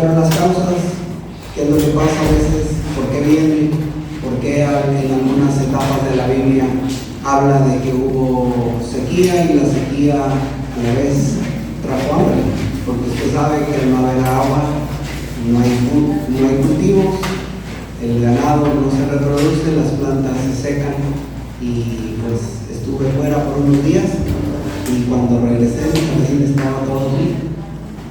Pero las causas, ¿qué es lo que pasa a veces? ¿Por qué viene? ¿Por qué en algunas etapas de la Biblia habla de que hubo sequía y la sequía a la vez trajo hambre? Porque usted sabe que al no haber agua, no hay cultivos, el ganado no se reproduce, las plantas se secan, y pues estuve fuera por unos días y cuando regresé mi jardín estaba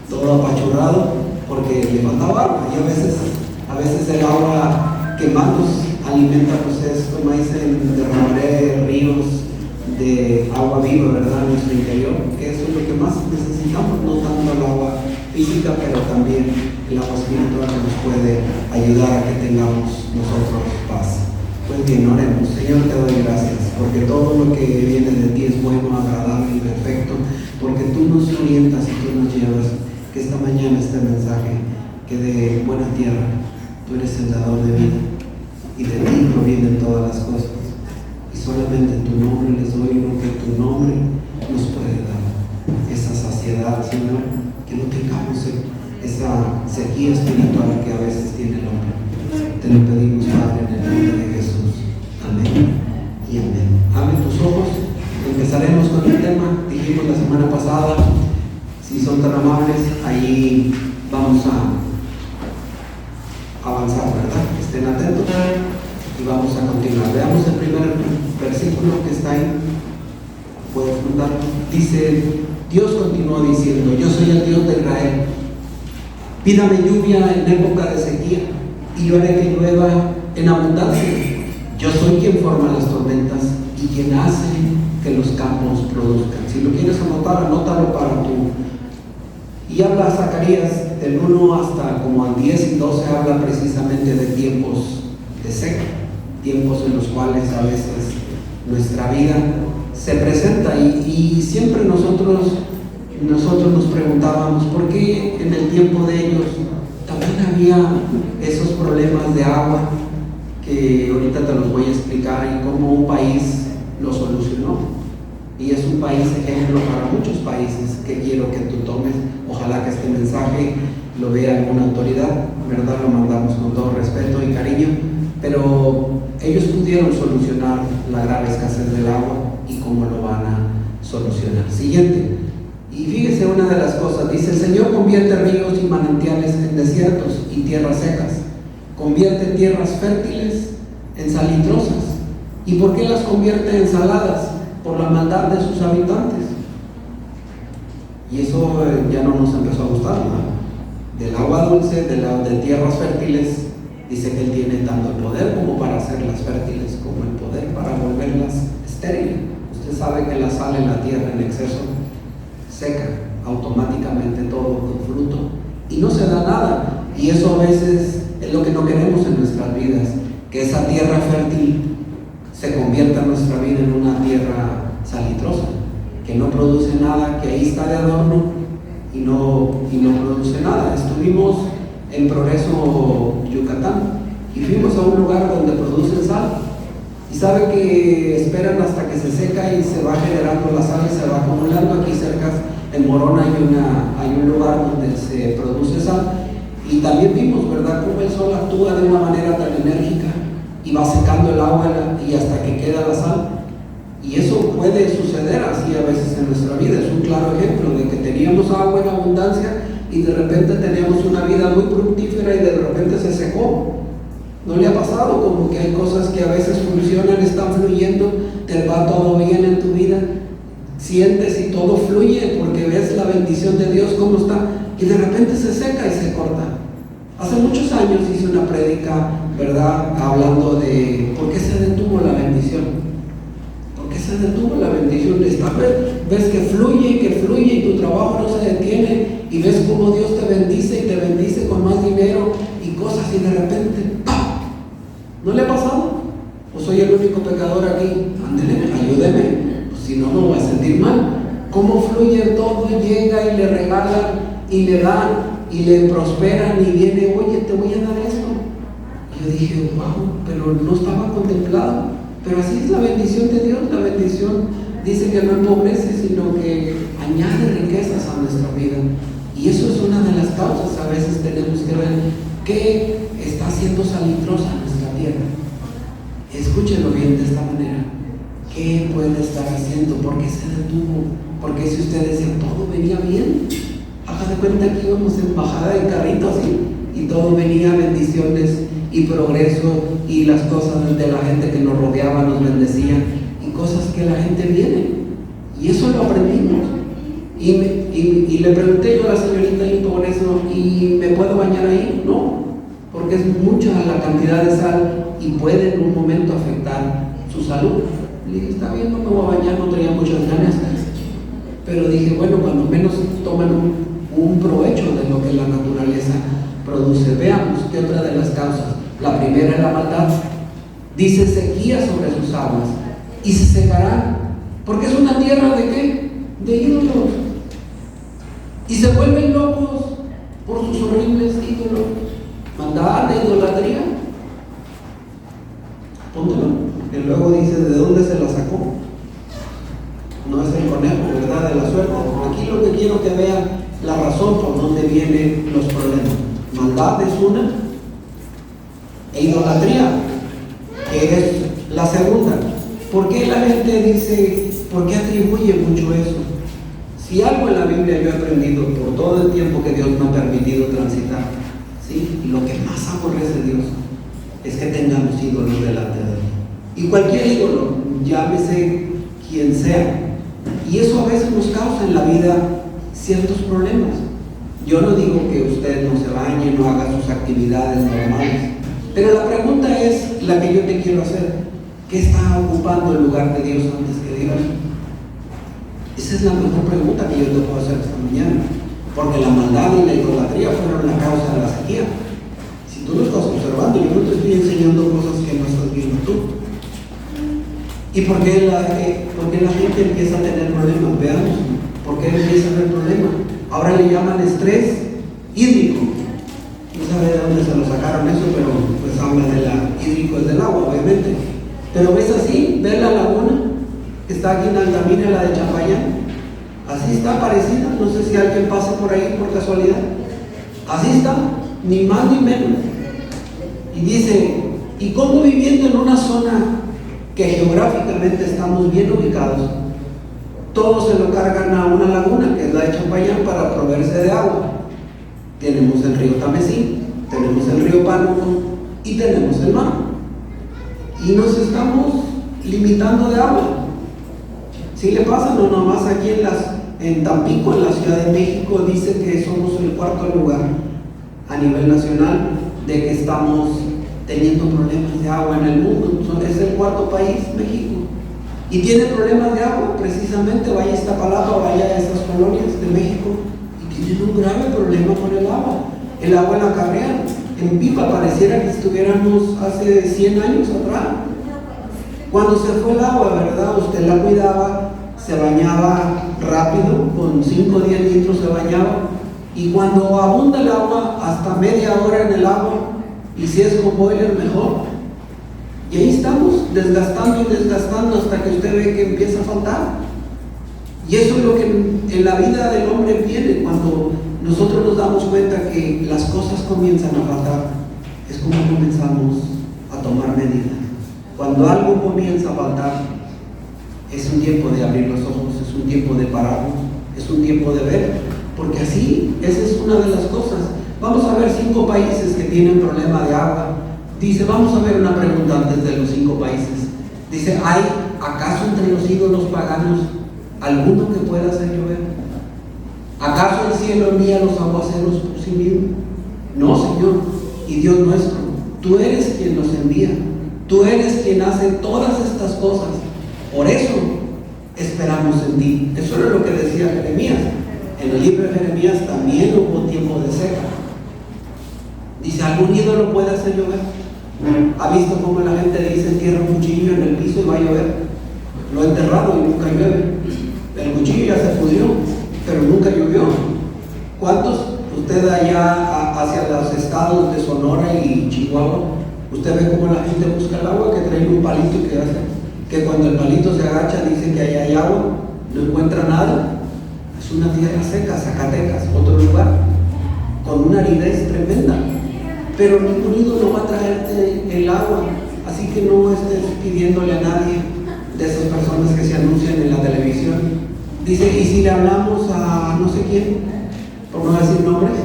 todo apachurrado porque le faltaba agua, y a veces el agua que más nos alimenta pues es, como dicen, derramar ríos de agua viva, ¿verdad?, en nuestro interior, que eso es lo que más necesitamos, no tanto el agua física, pero también el agua espiritual que nos puede ayudar a que tengamos nosotros paz. Pues bien, oremos. Señor, te doy gracias, porque todo lo que viene de ti es bueno, agradable y perfecto, porque tú nos orientas y tú nos llevas. Que esta mañana este mensaje quede en buena tierra. Tú eres el dador de vida, y de ti provienen todas las cosas. Y solamente en tu nombre les doy lo que tu nombre nos puede dar. Esa saciedad, Señor, que no tengamos esa sequía espiritual que a veces tiene el hombre. Te lo pedimos, Padre, en el nombre de Jesús. Amén y amén. Abre tus ojos. Empezaremos con el tema. Dijimos la semana pasada, si son tan amables, ahí vamos a avanzar, ¿verdad? Estén atentos y vamos a continuar. Veamos el primer versículo que está ahí. Puedes notar. Dice, Dios continuó diciendo: yo soy el Dios de Israel. Pídame lluvia en época de sequía, y yo haré que llueva en abundancia. Yo soy quien forma las tormentas y quien hace que los campos produzcan. Si lo quieres anotar, anótalo para tú. Y habla Zacarías del 1 hasta como al 10 y 12, habla precisamente de tiempos de seca, tiempos en los cuales a veces nuestra vida se presenta, y siempre nosotros nos preguntábamos por qué en el tiempo de ellos también había esos problemas de agua, que ahorita te los voy a explicar, y cómo un país lo solucionó. Y es un país ejemplo para muchos países que quiero que tú tomes. Ojalá que este mensaje lo vea alguna autoridad, ¿verdad? Lo mandamos con todo respeto y cariño, pero ellos pudieron solucionar la grave escasez del agua, y cómo lo van a solucionar. Siguiente. Y fíjese una de las cosas, dice: el Señor convierte ríos y manantiales en desiertos y tierras secas, convierte tierras fértiles en salitrosas. ¿Y por qué las convierte en saladas? Por la maldad de sus habitantes. Y eso ya no nos empezó a gustar, ¿no? Del agua dulce, de tierras fértiles, dice que Él tiene tanto el poder como para hacerlas fértiles, como el poder para volverlas estériles. Usted sabe que la sal en la tierra en exceso seca automáticamente todo con fruto y no se da nada. Y eso a veces es lo que no queremos en nuestras vidas, que esa tierra fértil se convierta en nuestra vida en una tierra salitrosa, que no produce nada, que ahí está de adorno y no produce nada. Estuvimos en Progreso, Yucatán, y fuimos a un lugar donde producen sal, y sabe que esperan hasta que se seca y se va generando la sal y se va acumulando. Aquí cerca en Morona hay un lugar donde se produce sal, y también vimos, ¿verdad?, cómo el sol actúa de una manera tan enérgica y va secando el agua y hasta que queda la sal. Y eso puede suceder así a veces en nuestra vida. Es un claro ejemplo de que teníamos agua en abundancia y de repente teníamos una vida muy fructífera y de repente se secó. ¿No le ha pasado como que hay cosas que a veces funcionan, están fluyendo, te va todo bien en tu vida, sientes y todo fluye porque ves la bendición de Dios cómo está, y de repente se seca y se corta? Hace muchos años hice una prédica, ¿verdad?, hablando de por qué se detuvo la bendición. ¿Por qué se detuvo la bendición? Ves que fluye y tu trabajo no se detiene, y ves cómo Dios te bendice y te bendice con más dinero y cosas, y de repente ¡pam! ¿No le ha pasado? ¿O soy el único pecador aquí? Ándele, ayúdeme, pues si no me voy a sentir mal. ¿Cómo fluye todo? Llega y le regalan y le dan y le prosperan, y viene: oye, te voy a dar esto. Y yo dije: wow, pero no estaba contemplado. Pero así es la bendición de Dios. La bendición dice que no empobrece, sino que añade riquezas a nuestra vida. Y eso es una de las causas. A veces tenemos que ver qué está haciendo salitrosa nuestra tierra. Escúchenlo bien de esta manera. ¿Qué puede estar haciendo? ¿Por qué se detuvo? Porque si ustedes decían, todo venía bien. Haga de cuenta que íbamos en bajada de carrito así, y todo venía, bendiciones y progreso, y las cosas de la gente que nos rodeaba nos bendecían, y cosas que la gente viene. Y eso lo aprendimos. Y le pregunté yo a la señorita y por eso, ¿y me puedo bañar ahí? No, porque es mucha la cantidad de sal y puede en un momento afectar su salud. Le dije, está bien, no me voy a bañar, no tenía muchas ganas. Pero dije, bueno, cuando menos toman un provecho de lo que la naturaleza produce. Veamos qué otra de las causas. La primera es la maldad. Dice sequía sobre sus aguas y se secarán, porque es una tierra ¿de qué? De ídolos. Y se vuelven locos por sus horribles ídolos. Maldad, de idolatría. Póntelo. Y luego dice, ¿de dónde se la sacó? No es el conejo, ¿verdad? De la suerte. Aquí lo que quiero que vean la razón por donde vienen los problemas. Maldad es una, e idolatría, que es la segunda. ¿Por qué la gente dice, por qué atribuye mucho eso? Si algo en la Biblia yo he aprendido por todo el tiempo que Dios me ha permitido transitar, ¿sí? Lo que más aborrece Dios es que tengamos ídolos delante de Él. Y cualquier ídolo, llámese quien sea, y eso a veces nos causa en la vida ciertos problemas. Yo no digo que usted no se bañe, no haga sus actividades normales, pero la pregunta es la que yo te quiero hacer: ¿qué está ocupando el lugar de Dios antes que Dios? Esa es la mejor pregunta que yo te puedo hacer esta mañana, porque la maldad y la idolatría fueron la causa de la sequía. Si tú lo estás observando, yo no te estoy enseñando cosas que no estás viendo tú. ¿Y por qué la gente empieza a tener problemas? Veamos, ¿por qué empieza a haber problemas? Ahora le llaman estrés hídrico. No sabe de dónde se lo sacaron eso, pero pues habla de la hídrico, es del agua, obviamente. Pero ves así, ves la laguna que está aquí en Altamira, la de Champayán. Así está parecida, no sé si alguien pasa por ahí por casualidad. Así está, ni más ni menos. Y dice, ¿y cómo viviendo en una zona que geográficamente estamos bien ubicados, todos se lo cargan a una laguna, que es la de Champayán, para proveerse de agua? Tenemos el río Tamesí, tenemos el río Pánuco y tenemos el mar. Y nos estamos limitando de agua. Si le pasa, no nomás aquí en Tampico, en la Ciudad de México, dice que somos el cuarto lugar a nivel nacional de que estamos teniendo problemas de agua en el mundo. Es el cuarto país, México, y tiene problemas de agua. Precisamente vaya a Iztapalapa, vaya a esas colonias de México y tienen un grave problema con el agua. El agua la carrean en pipa, pareciera que estuviéramos hace 100 años atrás. Cuando se fue el agua, ¿verdad? Usted la cuidaba, se bañaba rápido, con 5 o 10 litros se bañaba, y cuando abunda el agua, hasta media hora en el agua, y si es con boiler, mejor. Y ahí estamos, desgastando y desgastando hasta que usted ve que empieza a faltar. Y eso es lo que en la vida del hombre viene cuando nosotros nos damos cuenta que las cosas comienzan a faltar. Es como comenzamos a tomar medidas. Cuando algo comienza a faltar, es un tiempo de abrir los ojos, es un tiempo de pararnos, es un tiempo de ver, porque así, esa es una de las cosas. Vamos a ver 5 países que tienen problema de agua. Dice, vamos a ver una pregunta antes de los 5 países. Dice, ¿hay acaso entre los ídolos paganos alguno que pueda hacer llover? ¿Acaso el cielo envía los aguaceros por sí mismo? No, Señor, y Dios nuestro, tú eres quien los envía, tú eres quien hace todas estas cosas. Por eso esperamos en ti. Eso era lo que decía Jeremías. En el libro de Jeremías también hubo tiempo de seca. Dice, ¿algún ídolo puede hacer llover? ¿Ha visto cómo la gente dice entierra un cuchillo en el piso y va a llover? Lo ha enterrado y nunca llueve. El cuchillo ya se pudrió, pero nunca llovió. ¿Cuántos? Usted allá hacia los estados de Sonora y Chihuahua, usted ve cómo la gente busca el agua, que trae un palito y que hace, que cuando el palito se agacha dice que allá hay agua, no encuentra nada. Es una tierra seca, Zacatecas, otro lugar. con una aridez tremenda, pero ningún ídolo va a traerte el agua, así que no estés pidiéndole a nadie de esas personas que se anuncian en la televisión. Dice, y si le hablamos a no sé quién, por no decir nombres,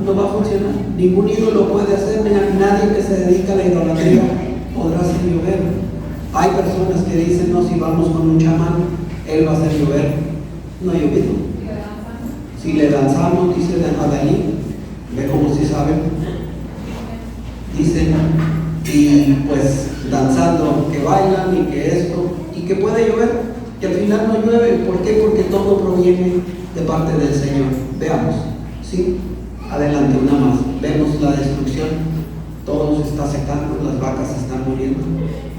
no va a funcionar. Ningún ídolo puede hacer, nadie que se dedica a la idolatría podrá hacer llover. Hay personas que dicen, no, si vamos con un chamán, él va a hacer llover. No ha llovido. Si le danzamos, dice Adalí, ve como si saben. Dicen, y pues danzando, que bailan y que esto, y que puede llover, que al final no llueve. ¿Por qué? Porque todo proviene de parte del Señor. Veamos, ¿sí? Adelante, una más. Vemos la destrucción, todo se está secando, las vacas se están muriendo.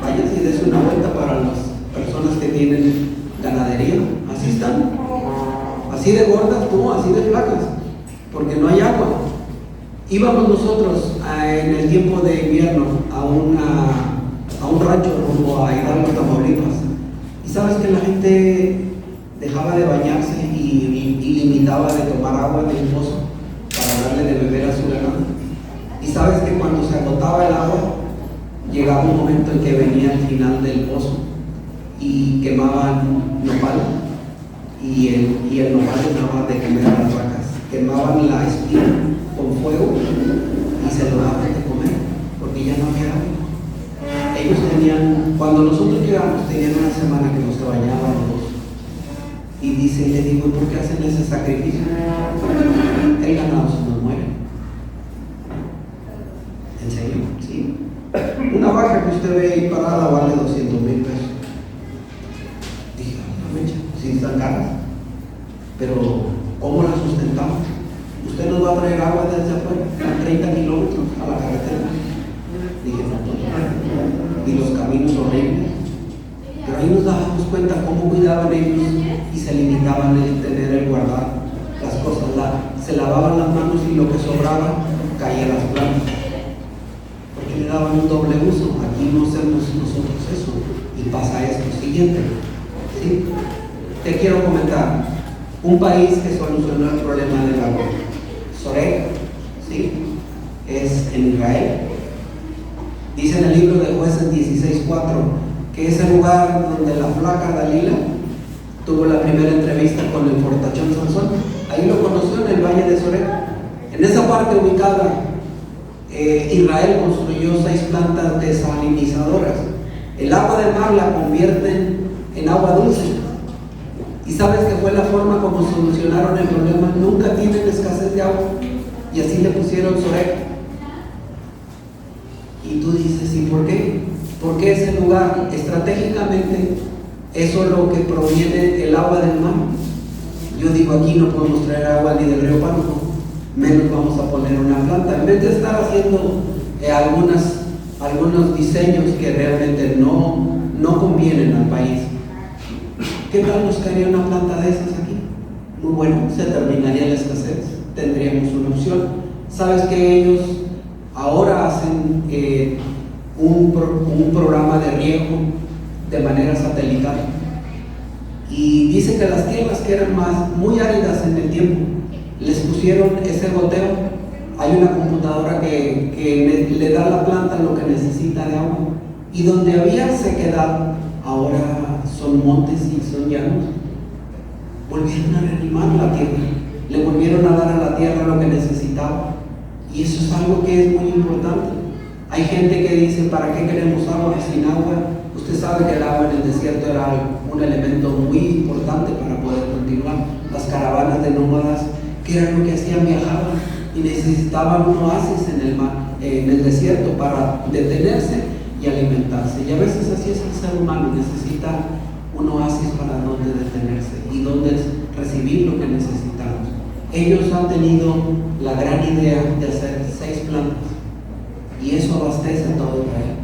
Váyanse y des una vuelta para las personas que tienen ganadería. Así están, así de gordas, así de flacas, porque no hay agua. Íbamos nosotros en el tiempo de invierno a un rancho rumbo a Hidalgo, Tamaulipas, y sabes que la gente dejaba de bañarse y limitaba de tomar agua del pozo para darle de beber a su ganado. Y sabes que cuando se agotaba el agua, llegaba un momento en que venía el final del pozo y quemaban nopal, y el nopal les daba de comer a las vacas. Quemaban la espina con fuego y se lo daban de comer, porque ya no había agua. Ellos tenían, cuando nosotros llegamos, tenían una semana que no se bañaban los dos. Y dice, le digo, ¿por qué hacen ese sacrificio? El ganado se nos muere. ¿En serio? Sí. Una vaca que usted ve ahí parada vale 200,000 pesos. Dije, no mecha, sí están caras, pero ¿cómo la sustentamos? Usted nos va a traer agua desde afuera, a 30 kilómetros a la carretera. Dije, no. Y los caminos horribles. Pero ahí nos dábamos cuenta cómo cuidaban ellos y se limitaban en tener el guardar las cosas. Se lavaban las manos y lo que sobraba caía a las plantas, porque le daban un doble uso. Aquí no hacemos nosotros eso y pasa esto siguiente, ¿sí? Te quiero comentar un país que solucionó el problema del agua, Sorek, ¿sí? Es en Israel. Dice en el libro de Jueces 16:4 que es el lugar donde la flaca Dalila tuvo la primera entrevista con el fortachón Sansón. Ahí lo conoció en el valle de Sorek. En esa parte ubicada, Israel construyó 6 plantas desalinizadoras. El agua del mar la convierten en agua dulce. ¿Y sabes qué fue la forma como solucionaron el problema? Nunca tienen escasez de agua. Y así le pusieron Sorek. Y tú dices, ¿y por qué? Porque ese lugar, estratégicamente, eso es lo que proviene el agua del mar. Yo digo, aquí no podemos traer agua ni del río Pánuco, menos vamos a poner una planta. En vez de estar haciendo algunos diseños que realmente no convienen al país, ¿qué tal nos caería una planta de esas aquí? Muy bueno, se terminaría la escasez, tendríamos una opción. ¿Sabes que ellos ahora hacen un programa de riego de manera satelital? Y dice que las tierras que eran muy áridas en el tiempo, les pusieron ese goteo. Hay una computadora que le da a la planta lo que necesita de agua. Y donde había sequedad, ahora son montes y son llanos. Volvieron a reanimar la tierra, le volvieron a dar a la tierra lo que necesitaba. Y eso es algo que es muy importante. Hay gente que dice, ¿para qué queremos agua sin agua? Usted sabe que el agua en el desierto era un elemento muy importante para poder continuar. Las caravanas de nómadas, que era lo que hacían, viajaban y necesitaban un oasis en el desierto para detenerse y alimentarse. Y a veces así es el ser humano, necesita un oasis para donde detenerse y donde recibir lo que necesitamos. Ellos han tenido la gran idea de hacer 6 plantas y eso abastece todo Israel.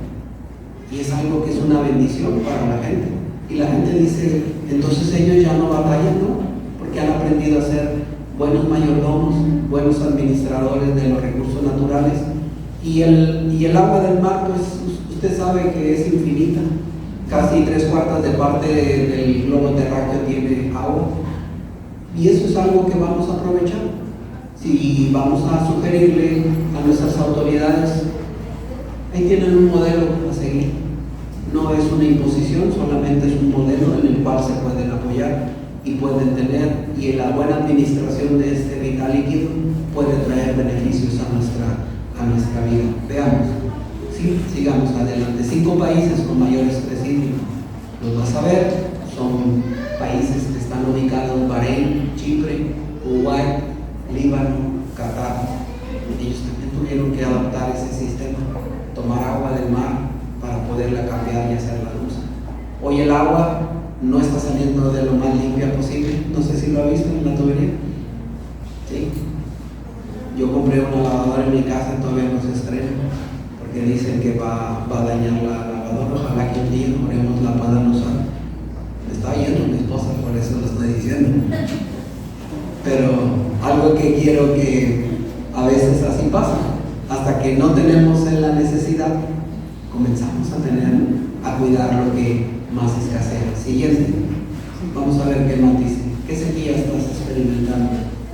Y es algo que es una bendición para la gente. Y la gente dice, entonces ellos ya no batallan, ¿no? Porque han aprendido a ser buenos mayordomos, buenos administradores de los recursos naturales. Y el agua del mar, pues usted sabe que es infinita. Casi 3/4 de parte del globo terráqueo tiene agua. Y eso es algo que vamos a aprovechar. Si vamos a sugerirle a nuestras autoridades, ahí tienen un modelo a seguir. No es una imposición, solamente es un modelo en el cual se pueden apoyar y pueden tener, y la buena administración de este vital líquido puede traer beneficios a nuestra vida. Veamos, ¿sí? Sigamos adelante. 5 países con mayores presidios, los vas a ver, son países que están ubicados: Bahrein, Chipre, Kuwait, Líbano, Qatar. Ellos también tuvieron que adaptar ese sistema, tomar agua del mar para poderla cambiar y hacerla dulce. Hoy el agua no está saliendo de lo más limpia posible. No sé si lo ha visto en la tubería. ¿Sí? Yo compré una lavadora en mi casa, todavía no se estrena, porque dicen que va a dañar la lavadora. Ojalá que un día oremos la puedan usar. Me está yendo mi esposa, por eso lo estoy diciendo. Pero algo que quiero que a veces así pasa, hasta que no tenemos en la necesidad, comenzamos a cuidar lo que más escasea. Siguiente, vamos a ver qué más dice. ¿Qué sequía estás experimentando?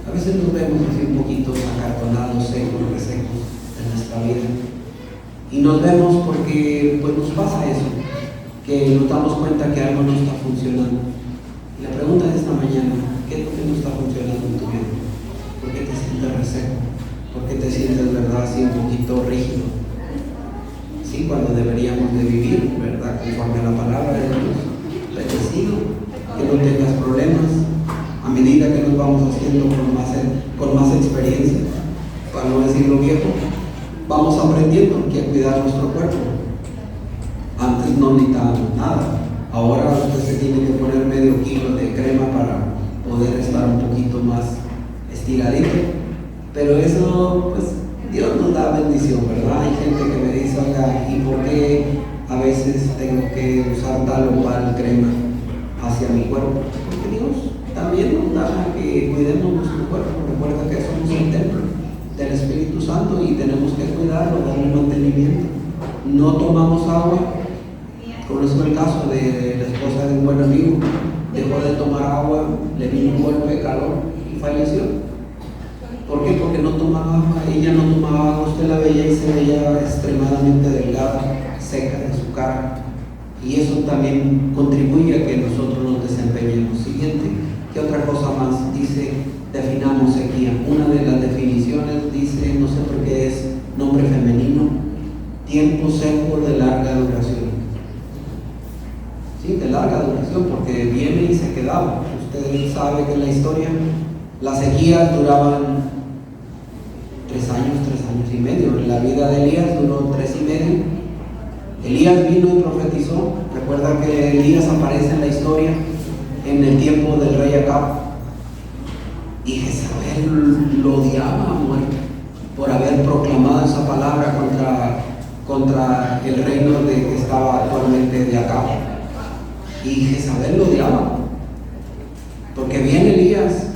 A veces nos vemos así un poquito acartonados, secos, resecos en nuestra vida. Y nos vemos porque pues nos pasa eso, que nos damos cuenta que algo no está funcionando. Y la pregunta de esta mañana: ¿qué no está funcionando en tu vida? ¿Por qué te sientes reseco? ¿Por qué te sientes, verdad, así un poquito rígido? Sí, cuando deberíamos de vivir, verdad, conforme a la palabra de Dios, bendecido, que no tengas problemas. A medida que nos vamos haciendo con más experiencia, para no decirlo viejo, vamos aprendiendo que cuidar nuestro cuerpo. Antes no necesitábamos nada. Ahora usted se tiene que poner medio kilo de crema para poder estar un poquito más estiradito. Pero eso, pues, Dios nos da bendición, ¿verdad? Hay gente que me dice: oiga, ¿y por qué a veces tengo que usar tal o cual crema hacia mi cuerpo? Porque Dios también nos da que cuidemos nuestro cuerpo. Recuerda que somos el templo del Espíritu Santo y tenemos que cuidarlo, darle mantenimiento. No tomamos agua. Conozco el caso de la esposa de un buen amigo. Dejó de tomar agua, le vino un golpe de calor y falleció. ¿Por qué? Porque no tomaba agua. Ella no tomaba agua, usted la veía y se veía extremadamente delgada, seca de su cara. Y eso también contribuye a que nosotros nos desempeñemos. Siguiente, ¿qué otra cosa más? Dice, definamos sequía. Una de las definiciones dice, no sé por qué es nombre femenino: tiempo seco de larga duración. Sí, de larga duración, porque viene y se quedaba. Usted sabe que en la historia las sequías duraban 3 años y medio. En la vida de Elías duró 3 y medio. Elías vino y profetizó. Recuerda que Elías aparece en la historia en el tiempo del rey Acab. Y Jezabel lo odiaba a muerte por haber proclamado esa palabra contra el reino que estaba actualmente de Acab. Y Jezabel lo odiaba, porque viene Elías,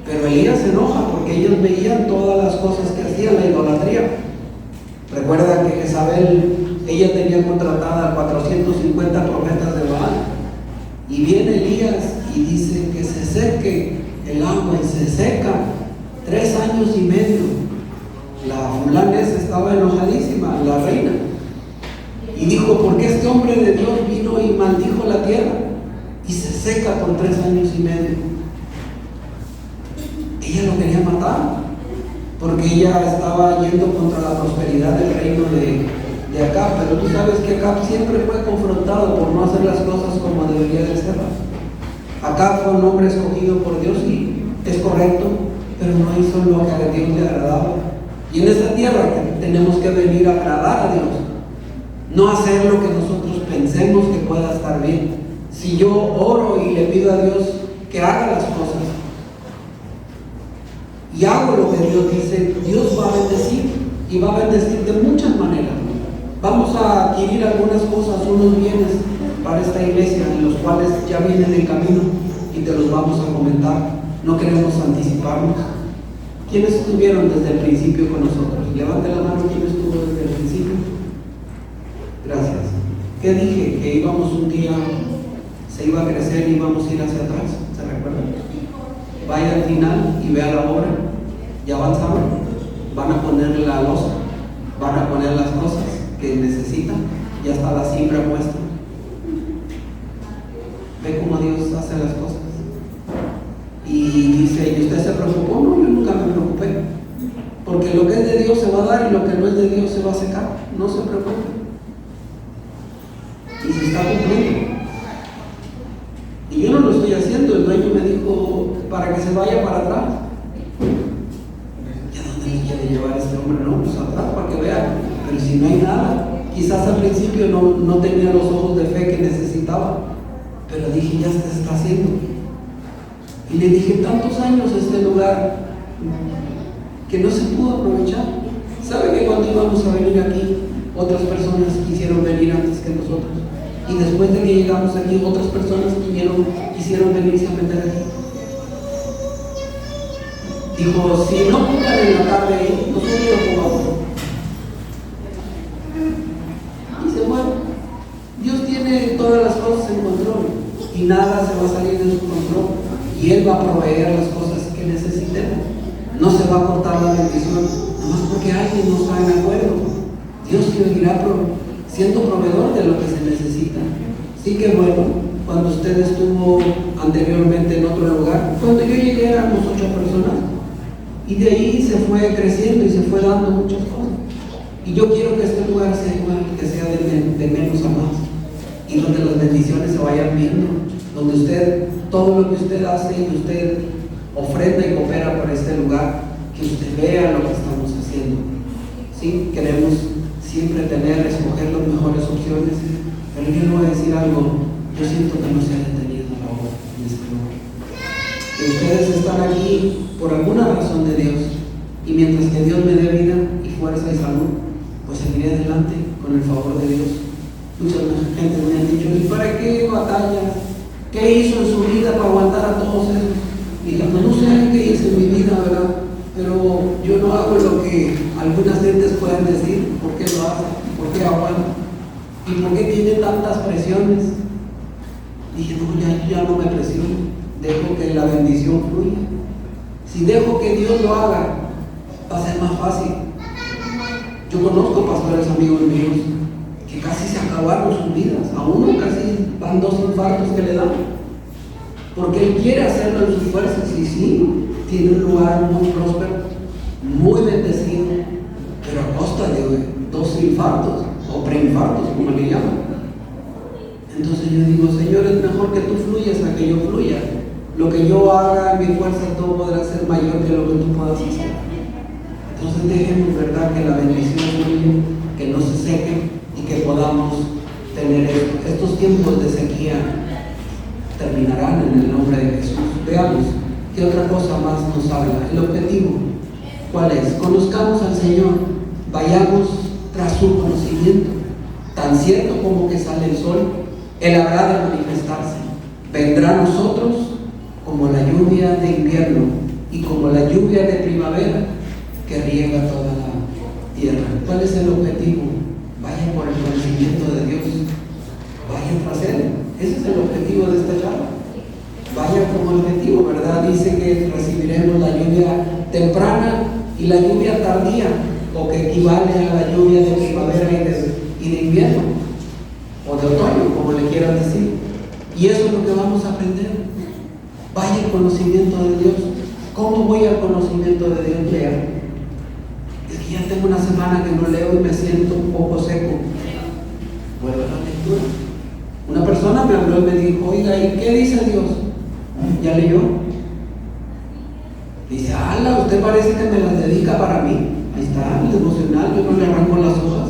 pero Elías se enoja porque ellos veían todas las cosas que hacían, la idolatría. Recuerda que Jezabel, ella tenía contratada a 450 profetas de Baal, y viene Elías y dice que se seque el agua, y se seca 3 años y medio. La fulana estaba enojadísima, la reina, y dijo: ¿por qué este hombre de Dios vino y maldijo la tierra y se seca por 3 años y medio? Ella lo quería matar, porque ella estaba yendo contra la prosperidad del reino de Acab. Pero tú sabes que Acab siempre fue confrontado por no hacer las cosas como debería de ser. Acab fue un hombre escogido por Dios y es correcto, pero no hizo lo que a Dios le agradaba. Y en esta tierra tenemos que venir a agradar a Dios, no hacer lo que nosotros pensemos que pueda estar bien. Si yo oro y le pido a Dios que haga las cosas y hago lo que Dios dice, Dios va a bendecir, y va a bendecir de muchas maneras. Vamos a adquirir algunas cosas, unos bienes para esta iglesia, en los cuales ya vienen en camino y te los vamos a comentar. No queremos anticiparnos. ¿Quiénes estuvieron desde el principio con nosotros? Levante la mano, ¿quién estuvo desde el principio? Gracias. ¿Qué dije? Que íbamos un día, se iba a crecer y íbamos a ir hacia atrás. ¿Se recuerdan? Vaya al final y vea la obra. ya avanzaron, van a poner la losa, van a poner las cosas que necesitan, ya está la cimbra puesta. Ve cómo Dios hace las cosas. Y dice, ¿y usted se preocupó? No, yo nunca me preocupé, porque lo que es de Dios se va a dar y lo que no es de Dios se va a secar. No se preocupe. Y se está cumpliendo. Y yo no lo estoy haciendo. El dueño me dijo para que se vaya para atrás. ¿Y a dónde le quiere llevar este hombre? No, pues atrás para que vea. Pero si no hay nada, quizás al principio no tenía los ojos de fe que necesitaba, pero dije, ya se está haciendo. Y le dije, tantos años este lugar que no se pudo aprovechar. ¿Sabe que cuando íbamos a venir aquí, otras personas quisieron venir antes que nosotros? Y después de que llegamos aquí, otras personas quisieron venirse a meter aquí. Dijo, si no pongan en la tarde ahí, nosotros lo pongamos. Dice, bueno, Dios tiene todas las cosas en control y nada se va a salir de su control. Y Él va a proveer las cosas que necesitemos. No se va a cortar la bendición, nomás porque alguien no está en acuerdo. Dios seguirá siendo proveedor de lo que se necesita. Sí que bueno, cuando usted estuvo anteriormente en otro lugar, cuando yo llegué éramos 8 personas. Y de ahí se fue creciendo y se fue dando muchas cosas. Y yo quiero que este lugar sea igual, que sea de menos a más. Y donde las bendiciones se vayan viendo. Donde usted, todo lo que usted hace y usted ofrenda y coopera por este lugar, que usted vea lo que estamos haciendo. Sí, queremos siempre escoger las mejores opciones, pero yo le voy a decir algo, yo siento que no se ha detenido la obra en este lugar. Que ustedes están aquí por alguna razón de Dios, y mientras que Dios me dé vida y fuerza y salud, pues seguiré adelante con el favor de Dios. Mucha gente me ha dicho, ¿y para qué batalla? ¿Qué hizo en su vida para aguantar a todos esos? Y no sé qué hice en mi vida, ¿verdad? Pero yo no hago lo que algunas gentes pueden decir, ¿por qué lo hacen? ¿Por qué aguantan? ¿Y por qué tienen tantas presiones? Dije, no, ya no me presiono, dejo que la bendición fluya. Si dejo que Dios lo haga, va a ser más fácil. Yo conozco pastores amigos míos que casi se acabaron sus vidas, a uno casi van 2 infartos que le dan, porque él quiere hacerlo en sus fuerzas, y sí, tiene un lugar muy próspero, muy bendecido, pero a costa de 2 infartos o preinfartos, como le llaman. Entonces yo digo, Señor, es mejor que tú fluyas a que yo fluya. Lo que yo haga en mi fuerza todo podrá ser mayor que lo que tú puedas hacer. Entonces dejemos, ¿verdad?, que la bendición fluya, que no se seque y que podamos tener esto. Estos tiempos de sequía terminarán en el nombre de Jesús. Veamos qué otra cosa más nos habla. El objetivo, ¿cuál es? Conozcamos al Señor, vayamos tras su conocimiento. Tan cierto como que sale el sol, Él habrá de manifestarse. Vendrá a nosotros como la lluvia de invierno y como la lluvia de primavera que riega toda la tierra. ¿Cuál es el objetivo? Vayan por el conocimiento de Dios, vayan tras Él. Ese es el objetivo de esta charla. Vayan como objetivo, ¿verdad? Dice que recibiremos la lluvia temprana y la lluvia tardía, o que equivale a la lluvia de primavera y de invierno, o de otoño, como le quieran decir. Y eso es lo que vamos a aprender. Vaya al conocimiento de Dios. ¿Cómo voy al conocimiento de Dios? Leer. Es que ya tengo una semana que no leo y me siento un poco seco. Vuelvo a la lectura. Una persona me habló y me dijo, oiga, ¿y qué dice Dios? ¿Ya leyó? Dice, ala, usted parece que me las dedica para mí. Ahí está, el devocional, yo no le arranco las hojas.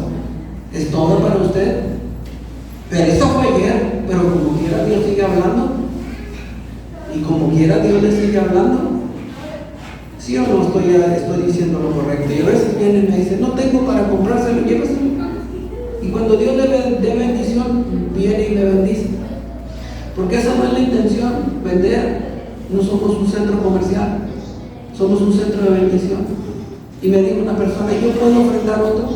Es todo para usted. Pero eso fue ayer, pero como quiera Dios sigue hablando. Y como quiera Dios le sigue hablando. ¿Sí o no estoy diciendo lo correcto? Y a veces vienen y me dicen, no tengo para comprárselo, lléveselo. Y cuando Dios le dé bendición, viene y me bendice. Porque esa no es la intención, vender. No somos un centro comercial, somos un centro de bendición. Y me dijo una persona, ¿yo puedo ofrendar otro?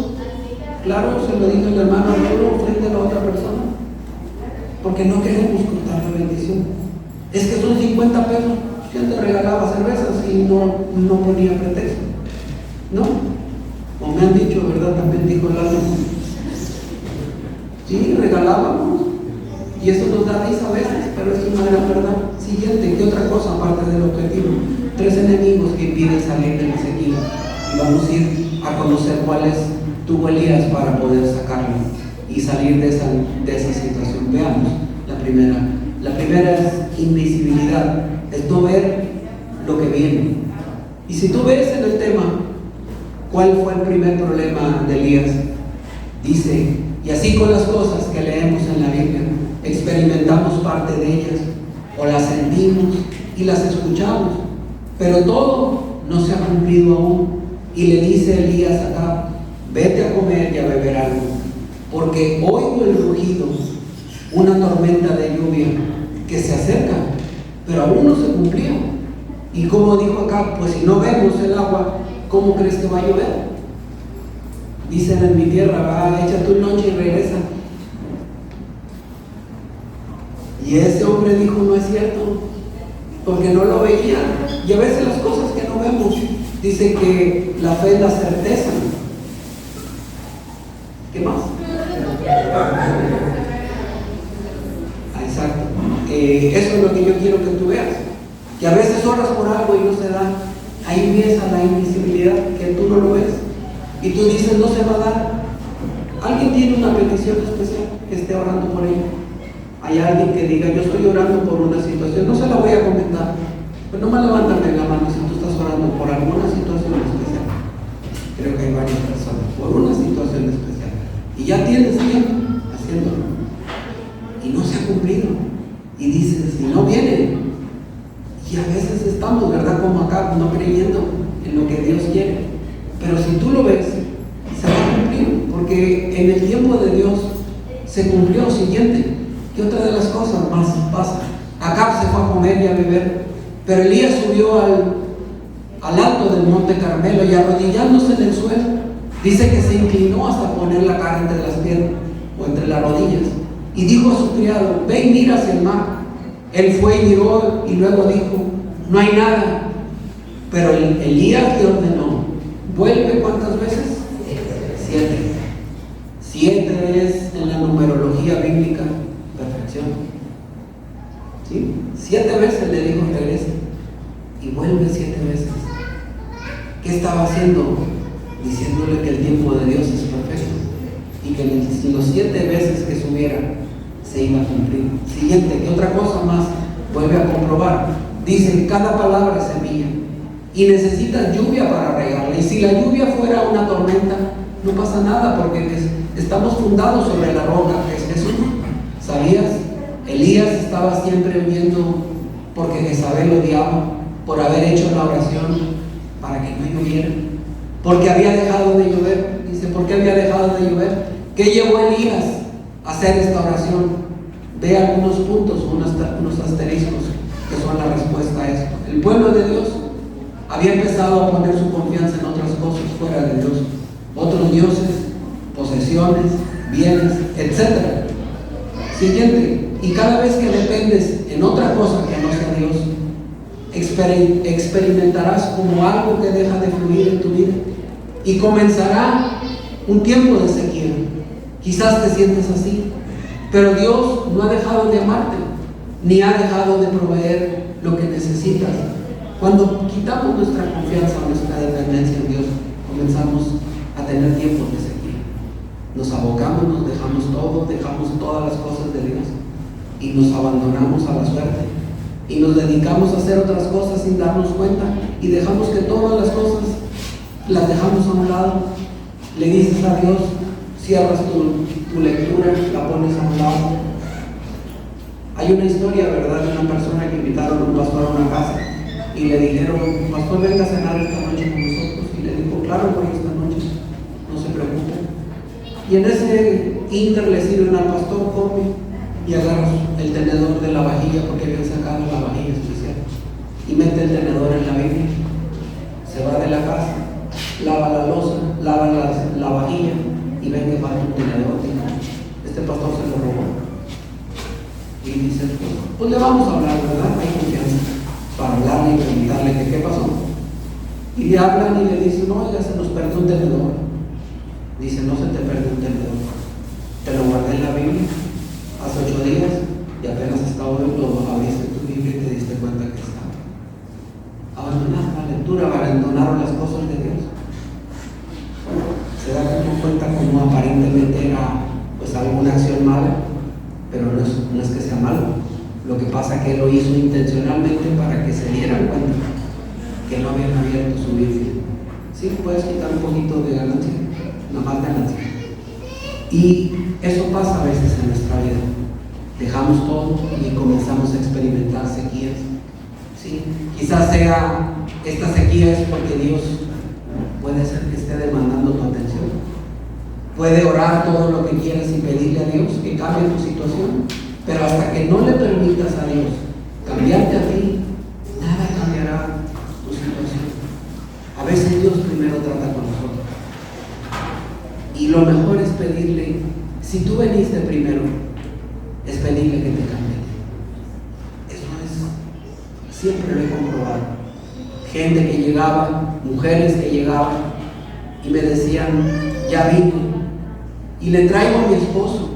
Claro, se lo dijo el hermano, yo ofrende a la otra persona. Porque no queremos cortar la bendición. Es que son 50 pesos. Yo te regalaba cervezas y no ponía pretexto, ¿no? Como me han dicho, ¿verdad? También dijo el alma. Sí, regalábamos. Y eso nos da risa a veces, pero es una gran verdad. Siguiente, ¿qué otra cosa aparte del objetivo? 3 enemigos que impiden salir de la sequía. Y vamos a ir a conocer cuáles tuvo Elías para poder sacarlo y salir de esa situación. Veamos la primera. La primera es invisibilidad, es no ver lo que viene. Y si tú ves en el tema, ¿cuál fue el primer problema de Elías? Dice, y así con las cosas que leemos en la Biblia, experimentamos parte de ellas, o las sentimos y las escuchamos, pero todo no se ha cumplido aún. Y le dice Elías acá, vete a comer y a beber algo, porque oigo el rugido, una tormenta de lluvia que se acerca, pero aún no se cumplió. Y como dijo acá, pues si no vemos el agua, ¿cómo crees que va a llover? Dicen en mi tierra, va, échate un noche y regresa. Y ese hombre dijo, no es cierto, porque no lo veía. Y a veces las cosas que no vemos, dice que la fe es la certeza. ¿Qué más? Exacto. Eso es lo que yo quiero que tú veas. Que a veces oras por algo y no se da. Ahí empieza la invisibilidad, que tú no lo ves. Y tú dices, no se va a dar. ¿Alguien tiene una petición especial que esté orando por ella? Hay alguien que diga, yo estoy orando por una situación, no se la voy a comentar, pero no me levantan la mano si tú estás orando por alguna situación especial. Creo que hay varias personas, por una situación especial. Y ya tienes tiempo haciéndolo. Y no se ha cumplido. Y dices, si no viene. Y a veces estamos, ¿verdad? Como acá, no creyendo en lo que Dios quiere. Pero si tú lo ves, se va a cumplir. Porque en el tiempo de Dios se cumplió. Siguiente. ¿Qué otra de las cosas más pasa? Acab se fue a comer y a beber, pero Elías subió al alto del monte Carmelo y arrodillándose en el suelo, dice que se inclinó hasta poner la cara entre las piernas o entre las rodillas y dijo a su criado, ve y mira hacia el mar. Él fue y miró y luego dijo, no hay nada. Pero Elías le ordenó, vuelve ¿cuántas veces? 7. 7 es en la numerología bíblica perfección. ¿Sí? 7 veces le dijo regresa y vuelve 7 veces. ¿Qué estaba haciendo? Diciéndole que el tiempo de Dios es perfecto y que si los 7 veces que subiera se iba a cumplir. Siguiente, ¿qué otra cosa más? Vuelve a comprobar. Dice, cada palabra es semilla y necesitas lluvia para regarla. Y si la lluvia fuera una tormenta, no pasa nada porque estamos fundados sobre la roca que es Jesús. ¿Sabías? Elías estaba siempre huyendo porque Jezabel lo odiaba por haber hecho la oración para que no lloviera, porque había dejado de llover. Dice, ¿por qué había dejado de llover? ¿Qué llevó a Elías a hacer esta oración? Ve algunos puntos, unos asteriscos que son la respuesta a esto. El pueblo de Dios había empezado a poner su confianza en otras cosas fuera de Dios, otros dioses, posesiones, bienes, etc. Siguiente, y cada vez que dependes en otra cosa que no sea Dios, experimentarás como algo que deja de fluir en tu vida y comenzará un tiempo de sequía. Quizás te sientes así, pero Dios no ha dejado de amarte, ni ha dejado de proveer lo que necesitas. Cuando quitamos nuestra confianza o nuestra dependencia en Dios, comenzamos a tener tiempos de sequía. Nos abocamos, nos dejamos todo, dejamos todas las cosas de Dios y nos abandonamos a la suerte y nos dedicamos a hacer otras cosas sin darnos cuenta y dejamos que todas las cosas las dejamos a un lado. Le dices a Dios, cierras tu lectura, la pones a un lado. Hay una historia, ¿verdad?, de una persona que invitaron a un pastor a una casa y le dijeron, pastor, venga a cenar esta noche con nosotros. Y le dijo, claro, voy esta noche, no se preocupe. Y en ese inter le sirven al pastor, come y agarra el tenedor de la vajilla, porque habían sacado la vajilla especial, y mete el tenedor en la Biblia. Se va de la casa, lava la loza, lava la vajilla y ven que falta un tenedor. Este pastor se lo robó. Y dice, pues le vamos a hablar, ¿verdad? Hay confianza. para hablarle y preguntarle que qué pasó. Y le hablan y le dicen, no, oiga, se nos perdió un tenedor. Dice, no se te perdió un tenedor. Te lo guardé en la Biblia hace 8 días y apenas hasta hoy lo abriste tu Biblia y te diste cuenta que estaba. Abandonaron la lectura, abandonaron las cosas de Dios. Se da cuenta como aparentemente era pues alguna acción mala, pero no es que sea malo. Lo que pasa es que él lo hizo intencionalmente para que se dieran cuenta que no habían abierto su Biblia. Sí, puedes quitar un poquito de ganancia, nada más ganancia. Y eso pasa a veces en nuestra vida. Dejamos todo y comenzamos a experimentar sequías. ¿Sí? Quizás sea esta sequía es porque Dios puede ser que esté demandando tu atención. Puede orar todo lo que quieras y pedirle a Dios que cambie tu situación, pero hasta que no le permitas a Dios cambiarte a ti, nada cambiará tu situación. A veces Dios primero trata con nosotros. Y lo mejor es pedirle, si tú veniste primero, es pedirle que te cambie. Eso es, siempre lo he comprobado. Gente que llegaba, mujeres que llegaban y me decían, ya vine y le traigo a mi esposo.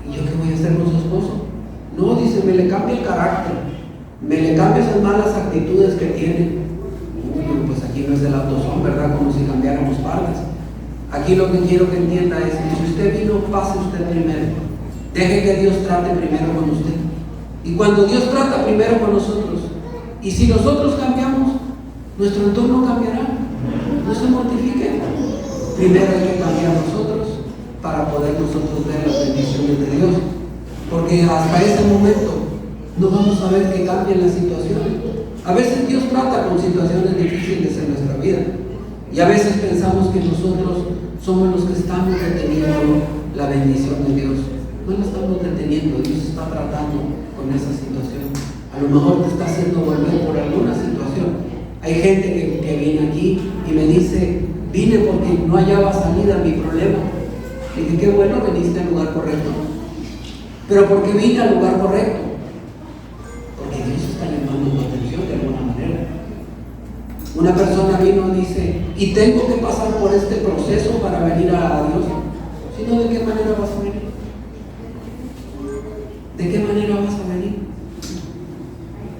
¿Y yo qué voy a hacer con su esposo? No, dice, me le cambia el carácter, me le cambia esas malas actitudes que tiene. Uy, pues aquí no es del autosón, ¿verdad? Como si cambiáramos partes. Aquí lo que quiero que entienda es que si usted vino, pase usted primero. Deje que Dios trate primero con usted. Y cuando Dios trata primero con nosotros, y si nosotros cambiamos, nuestro entorno cambiará. No se mortifiquen. Primero hay que cambiar nosotros para poder nosotros ver las bendiciones de Dios. Porque hasta ese momento no vamos a ver que cambien las situaciones. A veces Dios trata con situaciones difíciles en nuestra vida. Y a veces pensamos que nosotros somos los que estamos deteniendo la bendición de Dios. No la estamos deteniendo, Dios está tratando con esa situación. A lo mejor te está haciendo volver por alguna situación. Hay gente que viene aquí y me dice, vine porque no hallaba salida a mi problema. Le dije, qué bueno, veniste al lugar correcto. Pero ¿por qué vine al lugar correcto? Porque Dios está llamando tu atención de alguna manera. Una persona vino y dice, y tengo que pasar por este proceso para venir a Dios. Si no, ¿de qué manera vas a venir? ¿De qué manera vas a venir?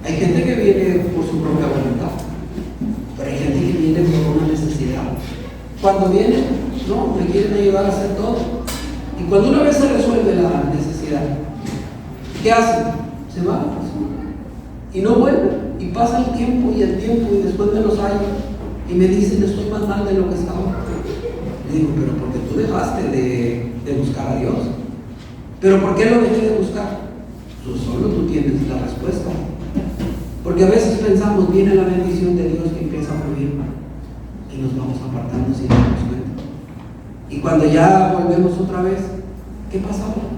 Hay gente que viene por su propia voluntad, pero hay gente que viene por una necesidad. Cuando vienen, no, me quieren ayudar a hacer todo. Y cuando una vez se resuelve la necesidad, ¿qué hacen? Se van y no vuelven. Y pasa el tiempo, y después de los años, y me dicen, estoy más mal de lo que estaba. Le digo, pero porque tú dejaste de buscar a Dios. ¿Pero por qué lo dejé de buscar? Solo tú tienes la respuesta. Porque a veces pensamos, viene la bendición de Dios que empieza a fluir y nos vamos apartando sin darnos cuenta. Y cuando ya volvemos otra vez, ¿qué pasa ahora?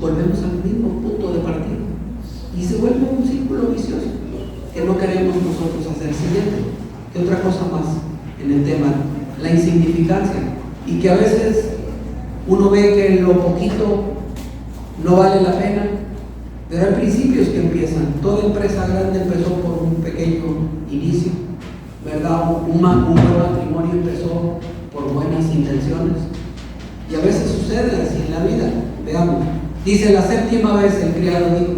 Volvemos al mismo punto de partida y se vuelve un círculo vicioso que no queremos nosotros hacer. Siguiente, que otra cosa más en el tema, la insignificancia, y que a veces uno ve que lo poquito no vale la pena. Pero hay principios que empiezan. Toda empresa grande empezó por un pequeño inicio, ¿verdad? Un buen matrimonio empezó por buenas intenciones. Y a veces sucede así en la vida. Veamos. Dice, la 7ª vez el criado dijo,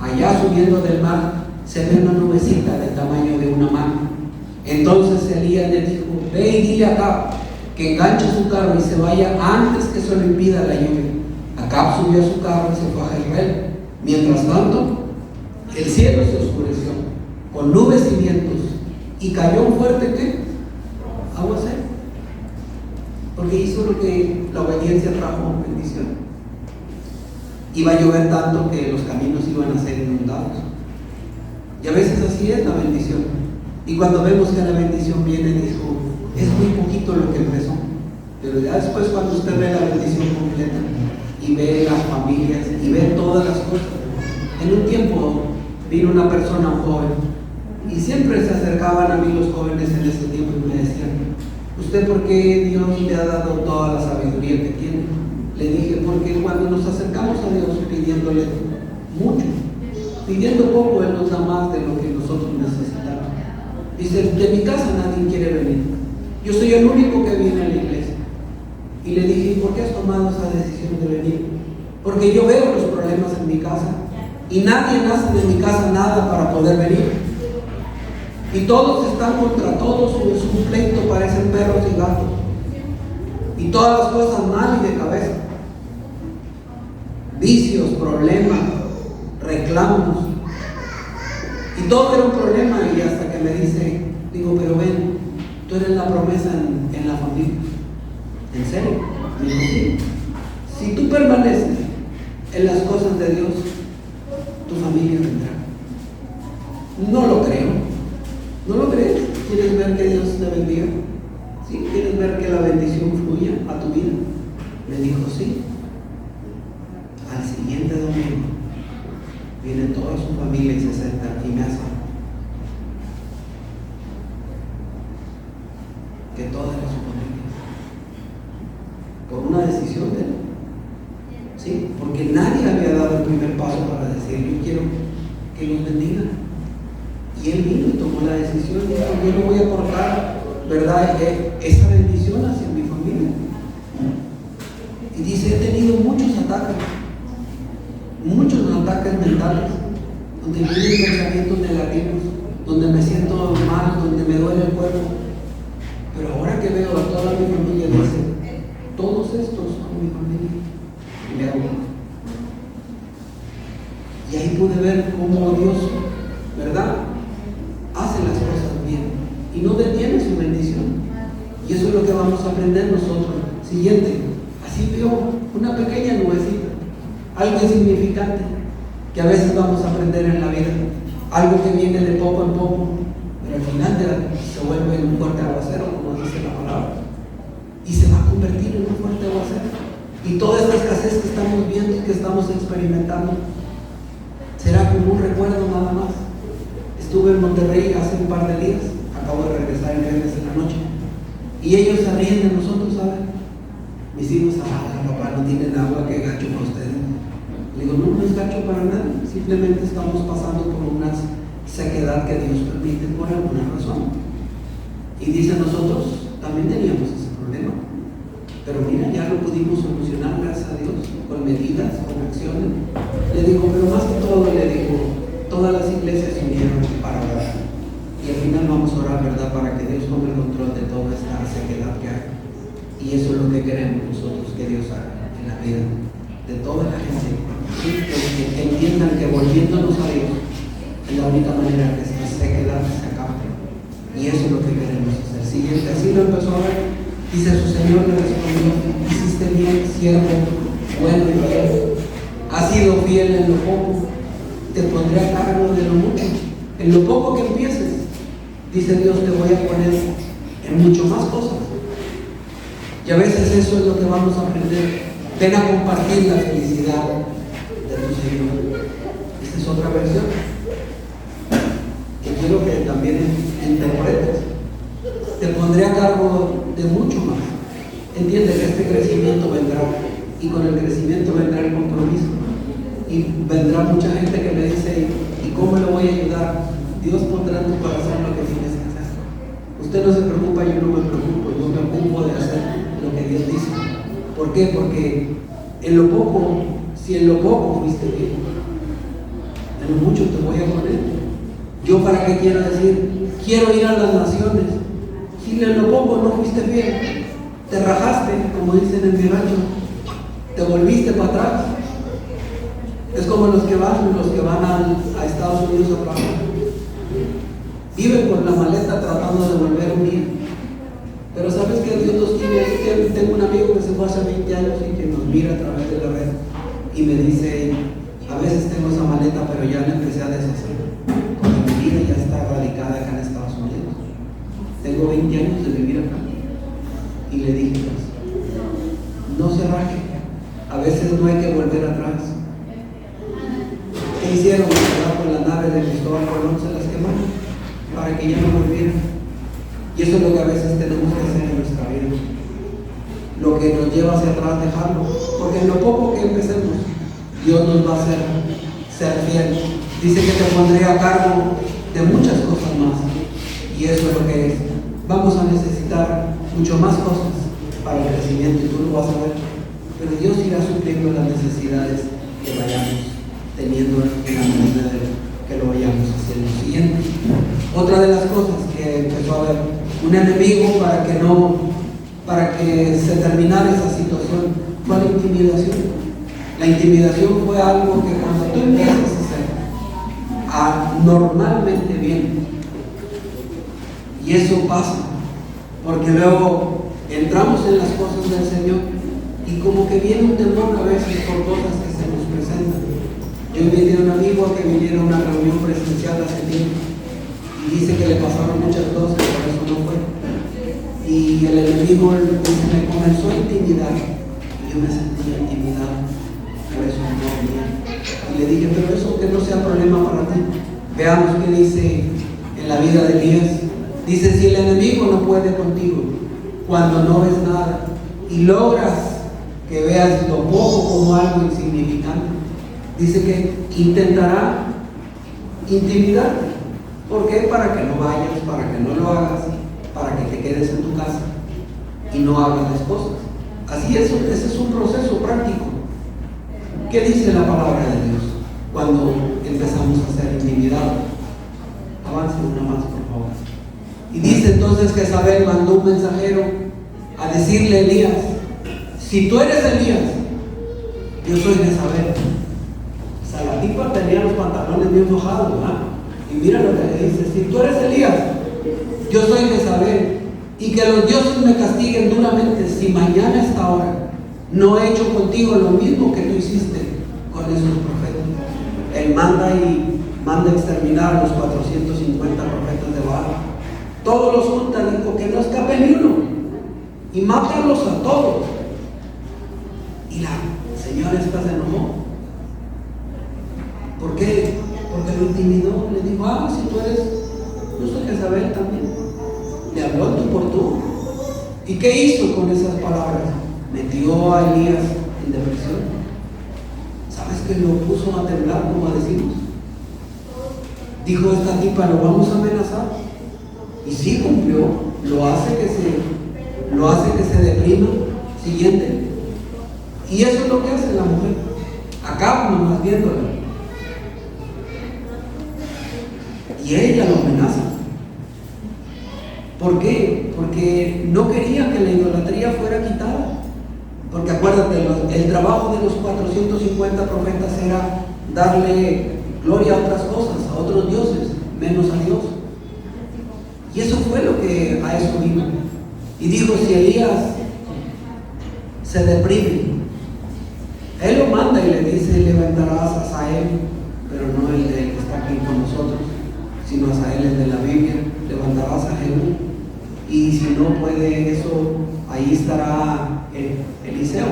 allá subiendo del mar se ve una nubecita del tamaño de una mano. Entonces Elías le dijo, ve y dile a Acab que enganche su carro y se vaya antes que se lo impida la lluvia. Acab subió a su carro y se fue a Jezreel. Mientras tanto, el cielo se oscureció con nubes y vientos y cayó un fuerte ¿qué? Aguacero. Porque hizo lo que la obediencia trajo bendición. Iba a llover tanto que los caminos iban a ser inundados. Y a veces así es la bendición. Y cuando vemos que la bendición viene, dijo, es muy poquito lo que empezó. Pero ya después cuando usted ve la bendición completa, y ve las familias, y ve todas las cosas. En un tiempo vino una persona, un joven, y siempre se acercaban a mí los jóvenes en ese tiempo y me decían, ¿usted por qué Dios le ha dado toda la sabiduría que tiene? Le dije, porque cuando nos acercamos a Dios pidiéndole mucho, pidiendo poco, Él nos da más de lo que nosotros necesitamos. Dice, de mi casa nadie quiere venir. Yo soy el único que viene a la iglesia. Y le dije, ¿por qué has tomado esa decisión de venir? Porque yo veo los problemas en mi casa y nadie hace de mi casa nada para poder venir. Y todos están contra todos, es un pleito, parecen perros y gatos. Y todas las cosas mal y de cabeza. Vicios, problemas, reclamos. Y todo era un problema, y hasta que me dice, digo, pero ven, tú eres la promesa en la familia. ¿En serio? Digo, sí. Si tú permaneces en las cosas de Dios, tu familia vendrá. No lo creo. ¿No lo crees? ¿Quieres ver que Dios te bendiga? ¿Sí? ¿Quieres ver que la bendición fluya a tu vida? Me dijo, sí. Al siguiente domingo viene toda su familia y se sienta y me hace que toda era su familia. Por una decisión de él. ¿Sí? Porque nadie había dado el primer paso para decir, yo quiero que los bendiga. Y él vino y tomó la decisión, y dijo, yo no voy a cortar, ¿verdad?, esa bendición hacia mi familia. Y dice, he tenido muchos ataques mentales, donde vienen pensamientos negativos, donde me siento mal, donde me duele el cuerpo. Pero ahora que veo a toda mi familia, dice, todos estos son mi familia. Y me hago. Y ahí pude ver cómo Dios, ¿verdad?, hace las cosas bien y no detiene su bendición. Y eso es lo que vamos a aprender nosotros. Siguiente, así veo una pequeña nubecita, algo insignificante que a veces vamos a aprender en la vida, algo que viene de poco en poco, pero al final se vuelve un fuerte aguacero, como dice la palabra, y se va a convertir en un fuerte aguacero. Y toda esta escasez que estamos viendo, que estamos experimentando, será como un recuerdo nada más. Estuve en Monterrey hace un par de días, acabo de regresar el viernes en la noche, y ellos se ríen de nosotros, ¿saben? Mis hijos, papá, no tienen agua, qué gacho para ustedes. Le digo, no es gacho para nada, simplemente estamos pasando por una sequedad que Dios permite por alguna razón. Y dice, nosotros también teníamos ese problema, pero mira, ya lo pudimos solucionar, gracias a Dios, con medidas, con acciones. Le digo, pero más que todo, le digo, todas las iglesias se unieron para orar. Y al final vamos a orar, ¿verdad?, para que Dios tome el control de toda esta sequedad que hay. Y eso es lo que queremos nosotros que Dios haga en la vida de toda la gente. ¿Sí? Que entiendan que volviéndonos a Dios es la única manera que esta sequedad se acabe. Y eso es lo que queremos hacer. Siguiente, así lo empezó a ver. Dice, su Señor le respondió, hiciste bien, siervo bueno y fiel. Has sido fiel en lo poco, te pondré a cargo de lo mucho. En lo poco que empieces, dice Dios, te voy a poner en mucho más cosas. Y a veces eso es lo que vamos a aprender. Ven a compartir la felicidad de tu Señor. Esta es otra versión que quiero que también interpretes. Te pondré a cargo de mucho más. Entiende que este crecimiento vendrá, y con el crecimiento vendrá el compromiso. Y vendrá mucha gente que me dice, ¿y cómo le voy a ayudar? Dios pondrá en tu corazón lo que tienes que hacer. Usted no se preocupa, yo no me preocupo, yo me ocupo de hacer lo que Dios dice. ¿Por qué? Porque en lo poco, si en lo poco fuiste bien, en lo mucho te voy a poner. ¿Yo para qué quiero decir? Quiero ir a las naciones. Si en lo poco no fuiste bien, te rajaste, como dicen en mi rancho, te volviste para atrás. Es como los que van a Estados Unidos a trabajar. Viven con la maleta tratando de volver un día. Pero sabes que Dios los tiene. Tengo un amigo que se fue hace 20 años y que nos mira a través de la red y me dice, a veces tengo esa maleta, pero ya la empecé a deshacer, porque mi vida ya está radicada acá en Estados Unidos. Tengo 20 años de vivir acá. Y le dije, pues, no se raje, a veces no hay que volver atrás. ¿Qué hicieron? Con la nave de Cristóbal Colón, se las quemaron para que ya no volvieran. Y eso es lo que a veces tenemos que hacer en nuestra vida. Lo que nos lleva hacia atrás, dejarlo. Porque en lo poco que empecemos, Dios nos va a hacer ser fiel Dice que te pondré a cargo de muchas cosas más. Y eso es lo que es. Vamos a necesitar mucho más cosas para el crecimiento y tú lo vas a ver. Pero Dios irá supliendo las necesidades que vayamos teniendo en la medida de que lo vayamos haciendo. Siguiente. Otra de las cosas que empezó a haber un enemigo para que se terminara esa situación fue la intimidación. La intimidación fue algo que cuando tú empiezas a hacer normalmente bien, y eso pasa, porque luego entramos en las cosas del Señor y como que viene un temor a veces por cosas que se nos presentan. Yo invité a un amigo a que viniera a una reunión presencial hace tiempo y dice que le pasaron muchas cosas, por eso no fue. Y el enemigo me comenzó a intimidar y yo me sentía intimidado, por eso no venía. Y le dije, pero eso que no sea problema para ti. Veamos qué dice en la vida de Elías. Dice, si el enemigo no puede contigo, cuando no ves nada y logras que veas lo poco como algo insignificante, dice que intentará intimidarte. ¿Por qué? Para que no vayas, para que no lo hagas, para que te quedes en tu casa y no hagas las cosas. Así es, ese es un proceso práctico. ¿Qué dice la palabra de Dios cuando empezamos a ser intimidados? Avance una más, por favor. Y dice entonces que Jezabel mandó un mensajero a decirle a Elías, si tú eres Elías, yo soy Jezabel. O sea, la tipa tenía los pantalones bien mojados, ¿verdad? Y mira lo que le dice, si tú eres Elías, yo soy Jezabel, y que los dioses me castiguen duramente si mañana a esta hora no he hecho contigo lo mismo que tú hiciste con esos profetas. Él manda exterminar a los 450 profetas de Baal. Todos los junta, dijo que no escape ni uno y mátalos a todos. Y la señora esta se enojó. ¿Por qué? Porque lo intimidó. Le dijo, si tú eres, yo soy Jezabel también. Le habló tú por tú. ¿Y qué hizo con esas palabras? Metió a Elías en depresión. ¿Sabes que lo puso a temblar, como decimos? Dijo esta tipa, lo vamos a amenazar. Y sí cumplió, lo hace que se deprima. Siguiente. Y eso es lo que hace la mujer. Acá nomás viéndola. Y ella lo amenaza. ¿Por qué? Porque no quería que la idolatría fuera quitada. Porque acuérdate, el trabajo de los 450 profetas era darle gloria a otras cosas, a otros dioses, menos a Dios. Y eso fue lo que a eso vino. Y dijo, si Elías se deprime, él lo manda y le dice, levantarás a Asael, pero no el que está aquí con nosotros, sino a Asael, el de la Biblia, levantarás a Jehú. Y si no puede eso, ahí estará Eliseo.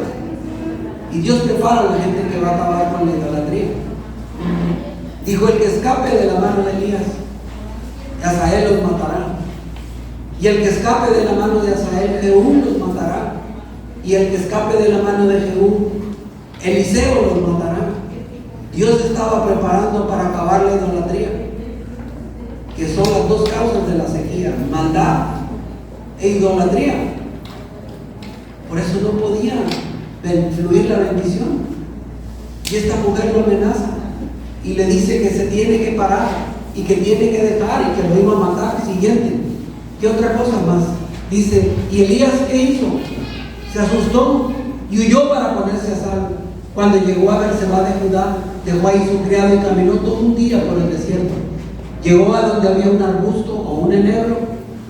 Y Dios prepara a la gente que va a acabar con la idolatría. Dijo, el que escape de la mano de Elías, Asael los matará. Y el que escape de la mano de Asael, Jehú los matará. Y el que escape de la mano de Jehú, Eliseo los matará. Dios estaba preparando para acabar la idolatría, que son las dos causas de la sequía, maldad e idolatría. Por eso no podía fluir la bendición. Y esta mujer lo amenaza y le dice que se tiene que parar y que tiene que dejar y que lo iba a matar. Siguiente. ¿Qué otra cosa más? Dice, ¿y Elías qué hizo? Se asustó y huyó para ponerse a salvo. Cuando llegó a Berseba de Judá, dejó ahí su criado y caminó todo un día por el desierto. Llegó a donde había un arbusto o un enebro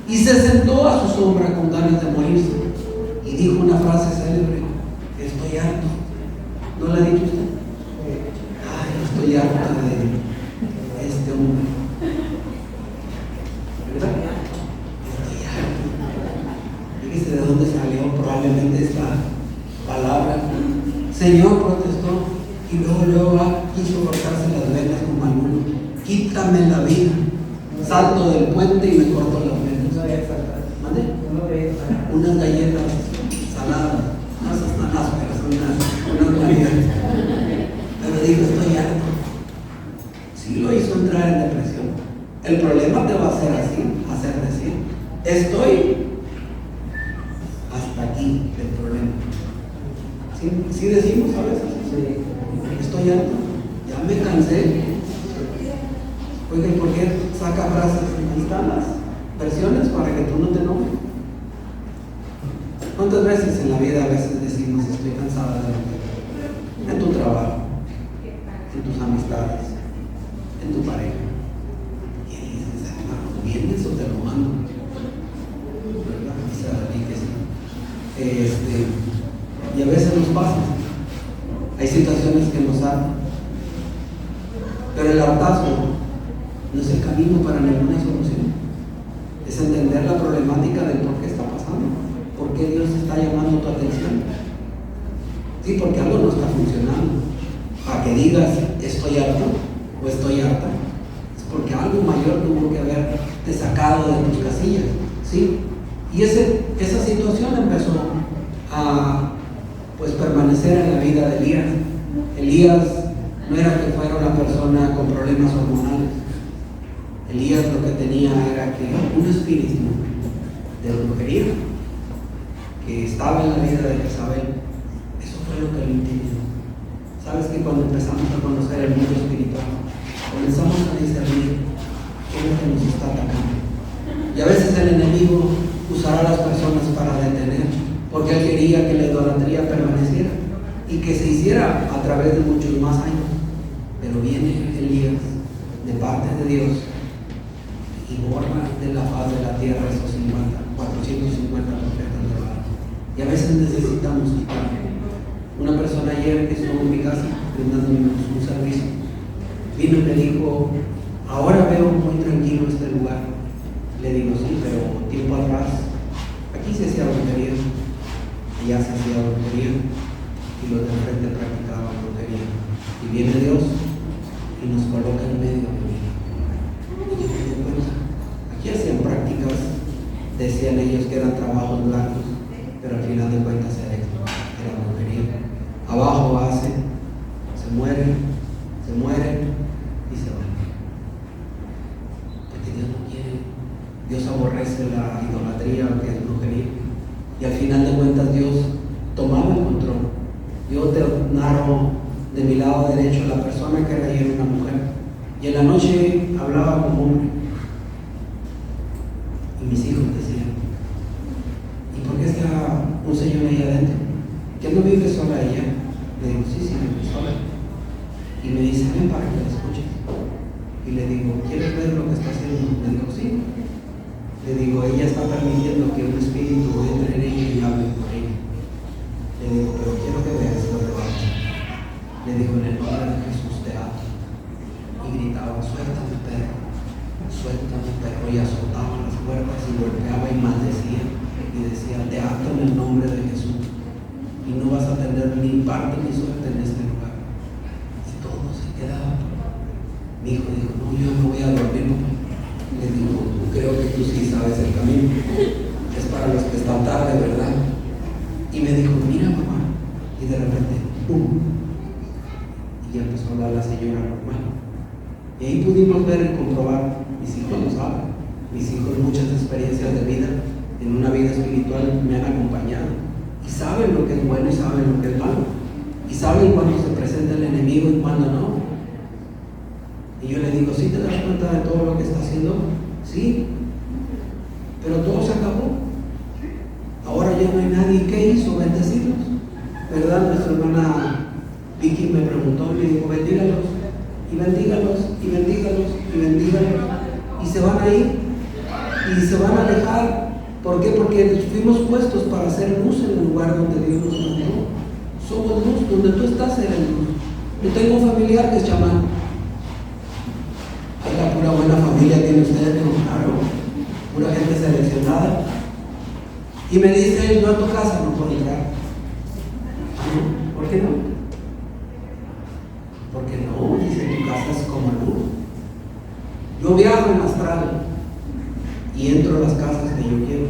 y se sentó a su sombra con ganas de morirse. Y dijo una frase célebre, estoy harto. ¿No la ha dicho usted? Ay, estoy harta de este hombre. ¿Verdad? Estoy harto. Fíjese de dónde salió probablemente esta palabra. Señor, protestó y luego quiso cortarse las venas como alguno. Quítame la vida. Salto del puente y me corto las venas. ¿Mande? Unas galletas saladas, no esas tan ásperas, unas galletas. Pero dijo, estoy harto. Sí lo entrar en depresión. El problema te va a hacer decir, estoy hasta aquí del problema. ¿Sí decimos a veces? Sí. Estoy harto, ya me cansé. Oiga, ¿por qué saca frases? Ahí están las versiones para que tú no te enojes. ¿Cuántas veces en la vida a veces decimos estoy cansada de lo que en tu trabajo, en tus amistades, en tu pareja? Y dices, hermano, ¿vienes o te lo mando? ¿Verdad? Y a veces nos pasa. Hay situaciones que nos hartan. Pero el hartazgo no es el camino para ninguna solución. Es entender la problemática del por qué está pasando. ¿Por qué Dios está llamando tu atención? Sí, porque algo no está funcionando. Para que digas, estoy harto o estoy harta, es porque algo mayor tuvo que haberte sacado de tus casillas. ¿Sí? Y esa situación empezó a permanecer en la vida de Elías. Elías no era que fuera una persona con problemas hormonales. Elías lo que tenía era que un espíritu de brujería que estaba en la vida de Jezabel. Eso fue lo que lo intimidó. Sabes que cuando empezamos a conocer el mundo espiritual, comenzamos a discernir qué es lo que nos está atacando. Y a veces el enemigo usará a las personas para detener, porque él quería que la idolatría permaneciera y que se hiciera a través de muchos más años. Pero viene Elías de parte de Dios y borra de la faz de la tierra esos 450 profetas de Baal. Y a veces necesitamos quitarlo. Una persona ayer que estuvo en mi casa brindándonos un servicio, vino y me dijo, ahora veo muy tranquilo este lugar. Le digo, sí, pero tiempo atrás aquí se hacía brujería, allá se hacía brujería y los de frente practicaban brujería. Y viene Dios y nos coloca en medio de mí. Y yo me di cuenta, aquí hacían prácticas, decían ellos que eran trabajos blancos, pero al final de cuentas era brujería. Abajo hacen, se mueren y se van. Porque Dios no quiere. Dios aborrece la idolatría, que es brujería. Y al final de cuentas Dios tomaba el control. Yo te narro de mi lado derecho la persona que era ayer una mujer. Y en la noche hablaba como hombre. Y mis hijos decían, ¿y por qué está un señor ahí adentro? ¿Que no vive sola ella? Le digo, sí, vive sola. Y me dice, ven para que la escuches. Y le digo, ¿quieres ver lo que está haciendo? Le digo, sí. Le digo, ella está permitiendo que un espíritu entre en ella y hable por ella. Le digo, pero quiero que veas lo que va a hacer. Le digo, en el nombre de Jesús te ato. Y gritaba, suéltame perro. Y azotaba las puertas y golpeaba y maldecía. Y decía, te ato en el nombre de Jesús. Y no vas a tener ni parte ni suerte en este lugar. Y todo se quedaba. Mi hijo dijo, no, yo no voy a dormir. Le digo, creo que tú sí sabes el camino. Es para los que están tarde, ¿verdad? Y me dijo, mira mamá. Y de repente, ¡pum! Y ya empezó a hablar la señora normal. Y ahí pudimos ver y comprobar, mis hijos lo saben. Mis hijos muchas experiencias de vida, en una vida espiritual me han acompañado. Y saben lo que es bueno y saben lo que es malo. Y saben cuándo se presenta el enemigo y cuándo no. Y yo le digo, ¿sí te das cuenta de todo lo que está haciendo? Sí, pero todo se acabó. Ahora ya no hay nadie. ¿Qué hizo? Bendecirlos, ¿verdad? Nuestra hermana Vicky me preguntó y me dijo, bendígalos, y bendígalos, y bendígalos, y bendígalos. Y se van a ir, y se van a alejar. ¿Por qué? Porque fuimos puestos para hacer luz en el lugar donde Dios nos mandó. Somos luz, donde tú estás eres luz. Yo tengo un familiar que es chamán. Hay la pura buena familia tiene ustedes, claro, pura gente seleccionada. Y me dice, no, a tu casa no puedo entrar. ¿Por qué no? Porque no, dice, tu casa es como luz. Yo viajo en astral y entro a las casas que yo quiero,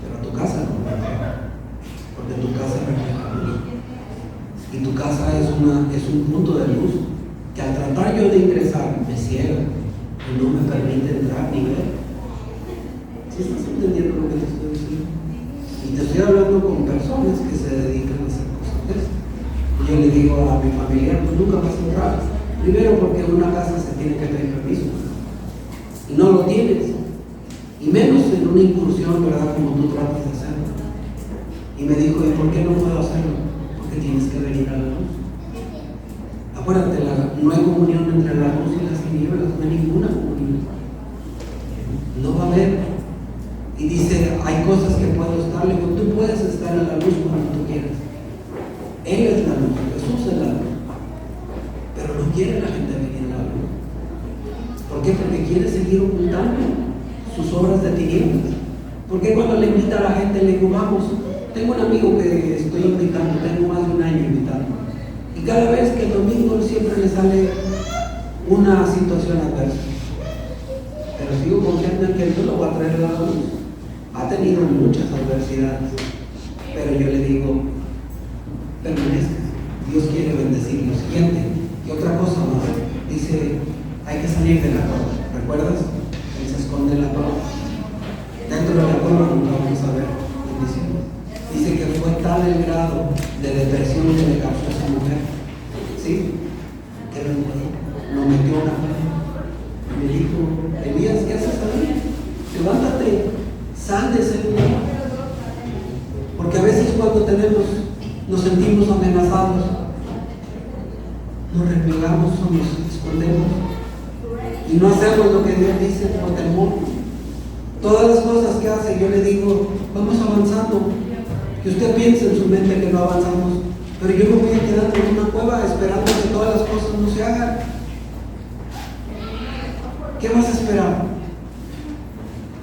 pero a tu casa no puedo entrar, porque tu casa refleja luz. Y tu casa es un punto de luz que al tratar yo de ingresar me ciega y no me permite entrar ni ver. ¿Sí estás entendiendo lo que te estoy diciendo? Y te estoy hablando con personas que se dedican a hacer cosas de esto. Yo le digo a mi familiar, pues nunca vas a entrar. Primero porque en una casa se tiene que pedir permiso y no lo tienes, y menos en una incursión, ¿verdad? Como tú tratas de hacerlo. Y me dijo, ¿y por qué no puedo hacerlo? Porque tienes que venir a la luz. Acuérdate, no hay comunión entre la luz y las tinieblas, no hay ninguna comunión. No va a haber. Y dice, hay cosas que puedo estar, le digo, tú puedes estar en la luz cuando tú quieras. Él es la luz, Jesús es la luz. Pero no quiere la gente venir a la luz. ¿Por qué? Porque quiere seguir ocultando sus obras de tinieblas. Porque cuando le invita a la gente, le digo, vamos, tengo un amigo que estoy invitando, tengo más de un año invitando. Y cada vez que el domingo siempre le sale una situación adversa. Pero sigo confiando en que Dios lo va a traer a la luz. Ha tenido muchas adversidades, pero yo le digo, permanezca, Dios quiere bendecir. Lo siguiente, y otra cosa más, dice, hay que salir de la cueva. ¿Recuerdas? Él se esconde en la cueva. Dentro de la cueva nunca vamos a ver bendiciones. Dice que fue tal el grado de depresión que le causó a esa mujer, ¿sí? Que lo metió a una cueva. Y me dijo, Elías, ¿qué haces ahí? Levántate. Sal de ese lugar. Porque a veces cuando nos sentimos amenazados, nos replegamos o nos escondemos y no hacemos lo que Dios dice por temor. Todas las cosas que hace, yo le digo, vamos avanzando. Que usted piense en su mente que no avanzamos, pero yo me voy a quedar en una cueva esperando que todas las cosas no se hagan. ¿Qué vas a esperar?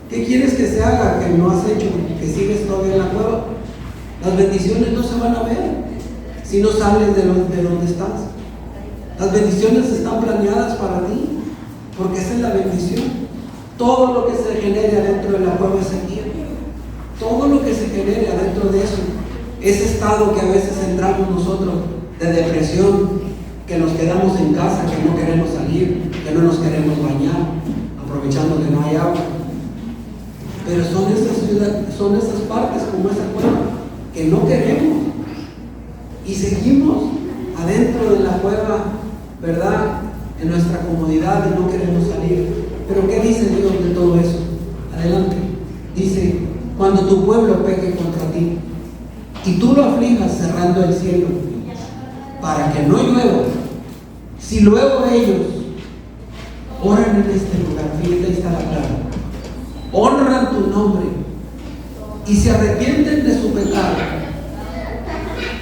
¿Qué quieres que se haga que no has hecho? ¿Que sigues todavía en la cueva? Las bendiciones no se van a ver si no sales de donde estás. Las bendiciones están planeadas para ti, porque esa es la bendición. Todo lo que se genere adentro de la cueva es sequía. Todo lo que se genere adentro de eso, ese estado que a veces entramos nosotros de depresión, que nos quedamos en casa, que no queremos salir, que no nos queremos bañar, aprovechando que no hay agua. Pero son esas partes como esa cueva que no queremos y seguimos adentro de la cueva, ¿verdad? En nuestra comodidad y no queremos salir. Pero ¿qué dice Dios de todo eso? Adelante. Dice, cuando tu pueblo peque contra ti y tú lo aflijas cerrando el cielo para que no llueva, si luego ellos oran en este lugar, fíjate, ahí está la clave, honran tu nombre y se arrepienten de su pecado,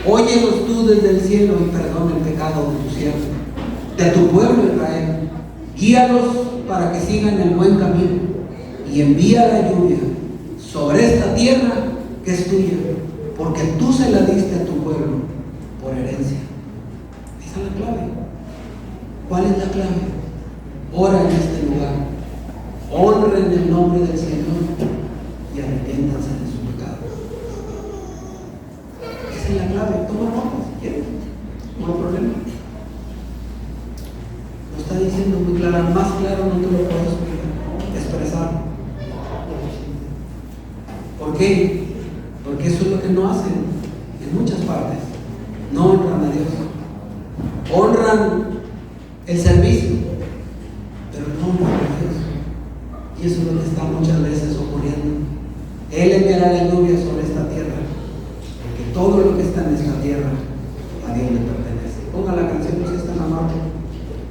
óyelos tú desde el cielo y perdona el pecado de tu siervo, de tu pueblo Israel, guíalos para que sigan el buen camino y envía la lluvia sobre esta tierra que es tuya, porque tú se la diste a tu pueblo por herencia. Esa es la clave. ¿Cuál es la clave? Ora en este lugar, honren el nombre del Señor y arrepiéntanse de su pecado. Esa es la clave. Toma nota si quieres, no hay problema. Lo está diciendo muy claro, más claro no te lo puedo expresar. ¿Por qué? Porque eso es lo que no hacen en muchas partes. No honran a Dios. Honran el servicio, pero no honran a Dios. Y eso es lo que está muchas veces ocurriendo. Él enviará la lluvia sobre esta tierra, porque todo lo que está en esta tierra a Dios le pertenece. Ponga la canción si está en la mano.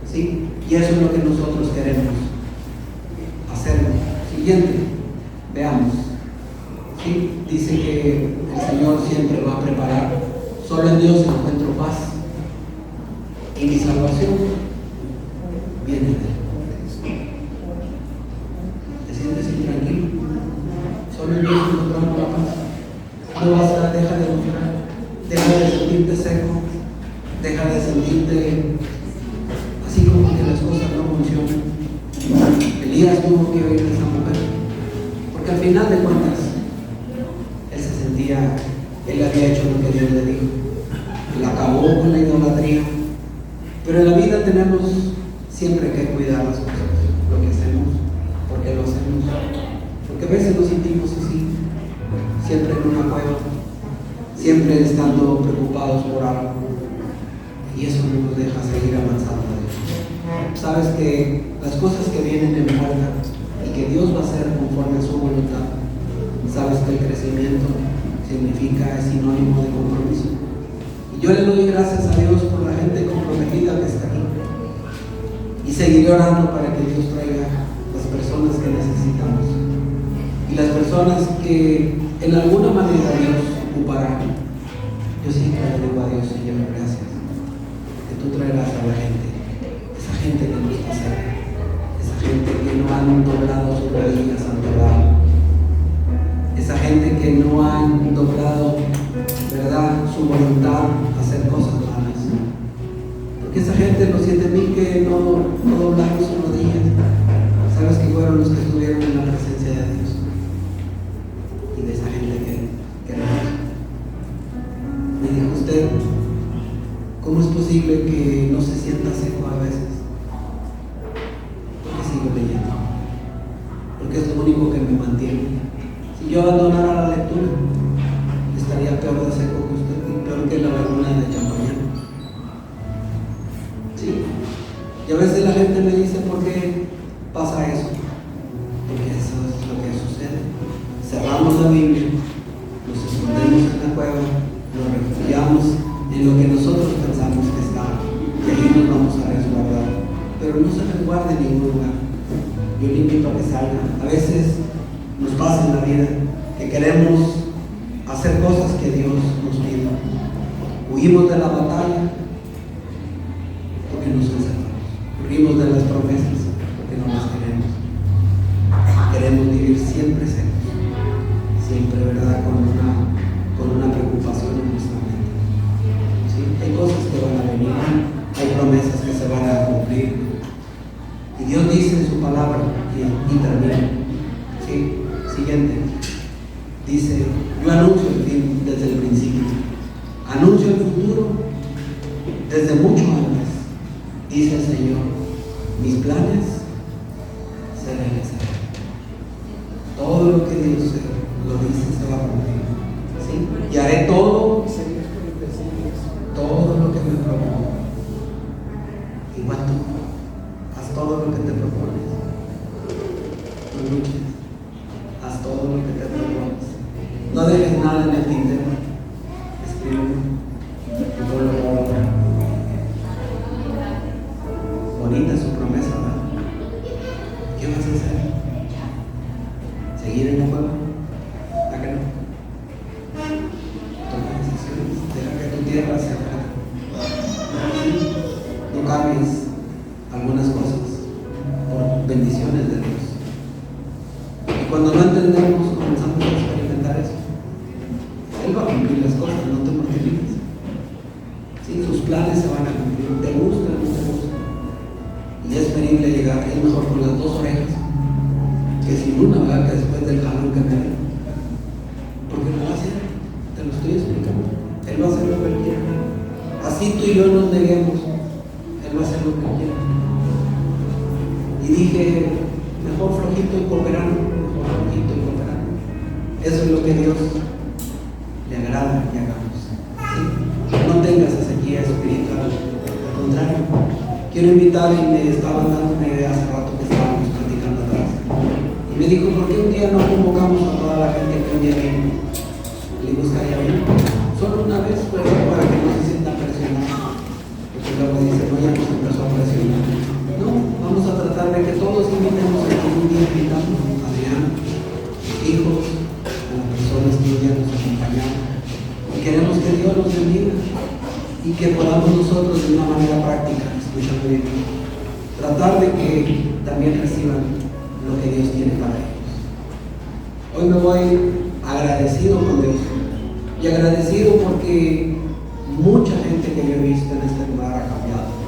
¿Sí? Y eso es lo que nosotros queremos hacerlo. Siguiente, veamos. ¿Sí? Dice que el Señor siempre va a preparar. Solo en Dios encuentro paz. Y mi salvación viene de Él. ¿Te sientes intranquilo? Solo en Dios encontramos la paz. No vas a dejar de buscar. Deja de sentirte seco. Deja de sentirte así como que las cosas no funcionan. Elías tuvo que oír a esa mujer. Porque al final de cuentas, él había hecho lo que Dios le dijo. Él acabó con la idolatría, Pero en la vida tenemos siempre que cuidar las cosas, lo que hacemos, porque lo hacemos. Porque a veces nos sentimos así, siempre en una cueva, siempre estando preocupados por algo. Y eso no nos deja seguir avanzando. Sabes que las cosas que vienen en puerta y que Dios va a hacer conforme a su voluntad, sabes que el crecimiento significa, es sinónimo de compromiso. Y yo le doy gracias a Dios por la gente comprometida que está aquí. Y seguiré orando para que Dios traiga las personas que necesitamos. Y las personas que en alguna manera Dios ocupará. Yo siempre le digo a Dios, Señor, gracias. Que tú traerás a la gente. Esa gente que no está cerca. Esa gente que no han doblado sus rodillas ante Baal. Esa gente que no han doblado, ¿verdad?, su voluntad a hacer cosas malas. Porque esa gente, los 7,000 que no doblaron sus rodillas, sabes que fueron los que estuvieron en la presencia de Dios. Y de esa gente que no. Me dijo usted, ¿cómo es posible que no se sienta seco a veces? Porque sigo leyendo. Porque es lo único que me mantiene. Si yo abandonara la lectura, estaría peor de seco que usted y peor que la laguna de Champañán. Sí. Y a veces la gente me dice, ¿por qué pasa eso? Porque eso es lo que sucede. Cerramos la Biblia, nos escondemos en la cueva, nos refugiamos en lo que nosotros pensamos que está, y ahí nos vamos a resguardar. Pero no se resguarda en ningún lugar. Yo le invito a que salga. A veces nos pasa en la vida que queremos hacer cosas que Dios nos pide. Huimos de la batalla porque nos encerramos. Huimos de las promesas porque no las queremos. Queremos vivir siempre secos, siempre, ¿verdad?, con una preocupación en nuestra mente. ¿Sí? Hay cosas que van a venir, hay promesas que se van a cumplir. Y Dios dice en su palabra, y termina. ¿Sí? Siguiente. Dice, yo anuncio el fin desde el principio. Anuncio el futuro desde mucho antes. Dice el Señor, mis planes se realizarán. Todo lo que Dios lo dice se va a cumplir. ¿Sí? Y haré todo lo que me propongo. Igual tú, haz todo lo que te propones. No luches. Haz todo lo que te propones. No dejes nada en el tintero. Escríbelo y ponlo por obra. Bonita su promesa, ¿verdad? ¿Qué vas a hacer? ¿Seguir en la cueva? ¿A que no? Toma decisiones. Deja que tu tierra se abra. No cambies algunas cosas por bendiciones de Dios. Y cuando no entendemos, comenzamos a experimentar eso. Él va a cumplir las cosas, no te mortifiques. ¿Sí? Sus planes se van a cumplir. ¿Te gusta o no te gusta? Y es preferible llegar, es mejor con las dos orejas que sin una vaca después del jalón que me dé. Porque lo va a hacer, te lo estoy explicando. Él va a hacer lo que él quiera. Así tú y yo nos neguemos, él va a hacer lo que él quiera. Y dije, mejor flojito y cooperando, mejor flojito y cooperando. Eso es lo que Dios le agrada que hagamos. ¿Sí? No tengas esa sequía espiritual, al contrario. Quiero invitar, y me estaban dando una idea hace rato que estábamos platicando atrás. Y me dijo, ¿por qué un día no convocamos a toda la gente que un día vino? Le buscaría bien. Solo una vez, pero para que no se sientan presionados. Porque luego dicen, no, ya nos empezó a presionar. No, vamos a tratar de que todos invitemos a que un día invitamos a Adrián, hijos, a las personas que un día nos acompañaron. Y queremos que Dios los bendiga y que podamos nosotros de una manera práctica, escuchando bien, tratar de que también reciban lo que Dios tiene para ellos. Hoy me voy agradecido con Dios y agradecido porque mucha gente que yo he visto en este lugar ha cambiado.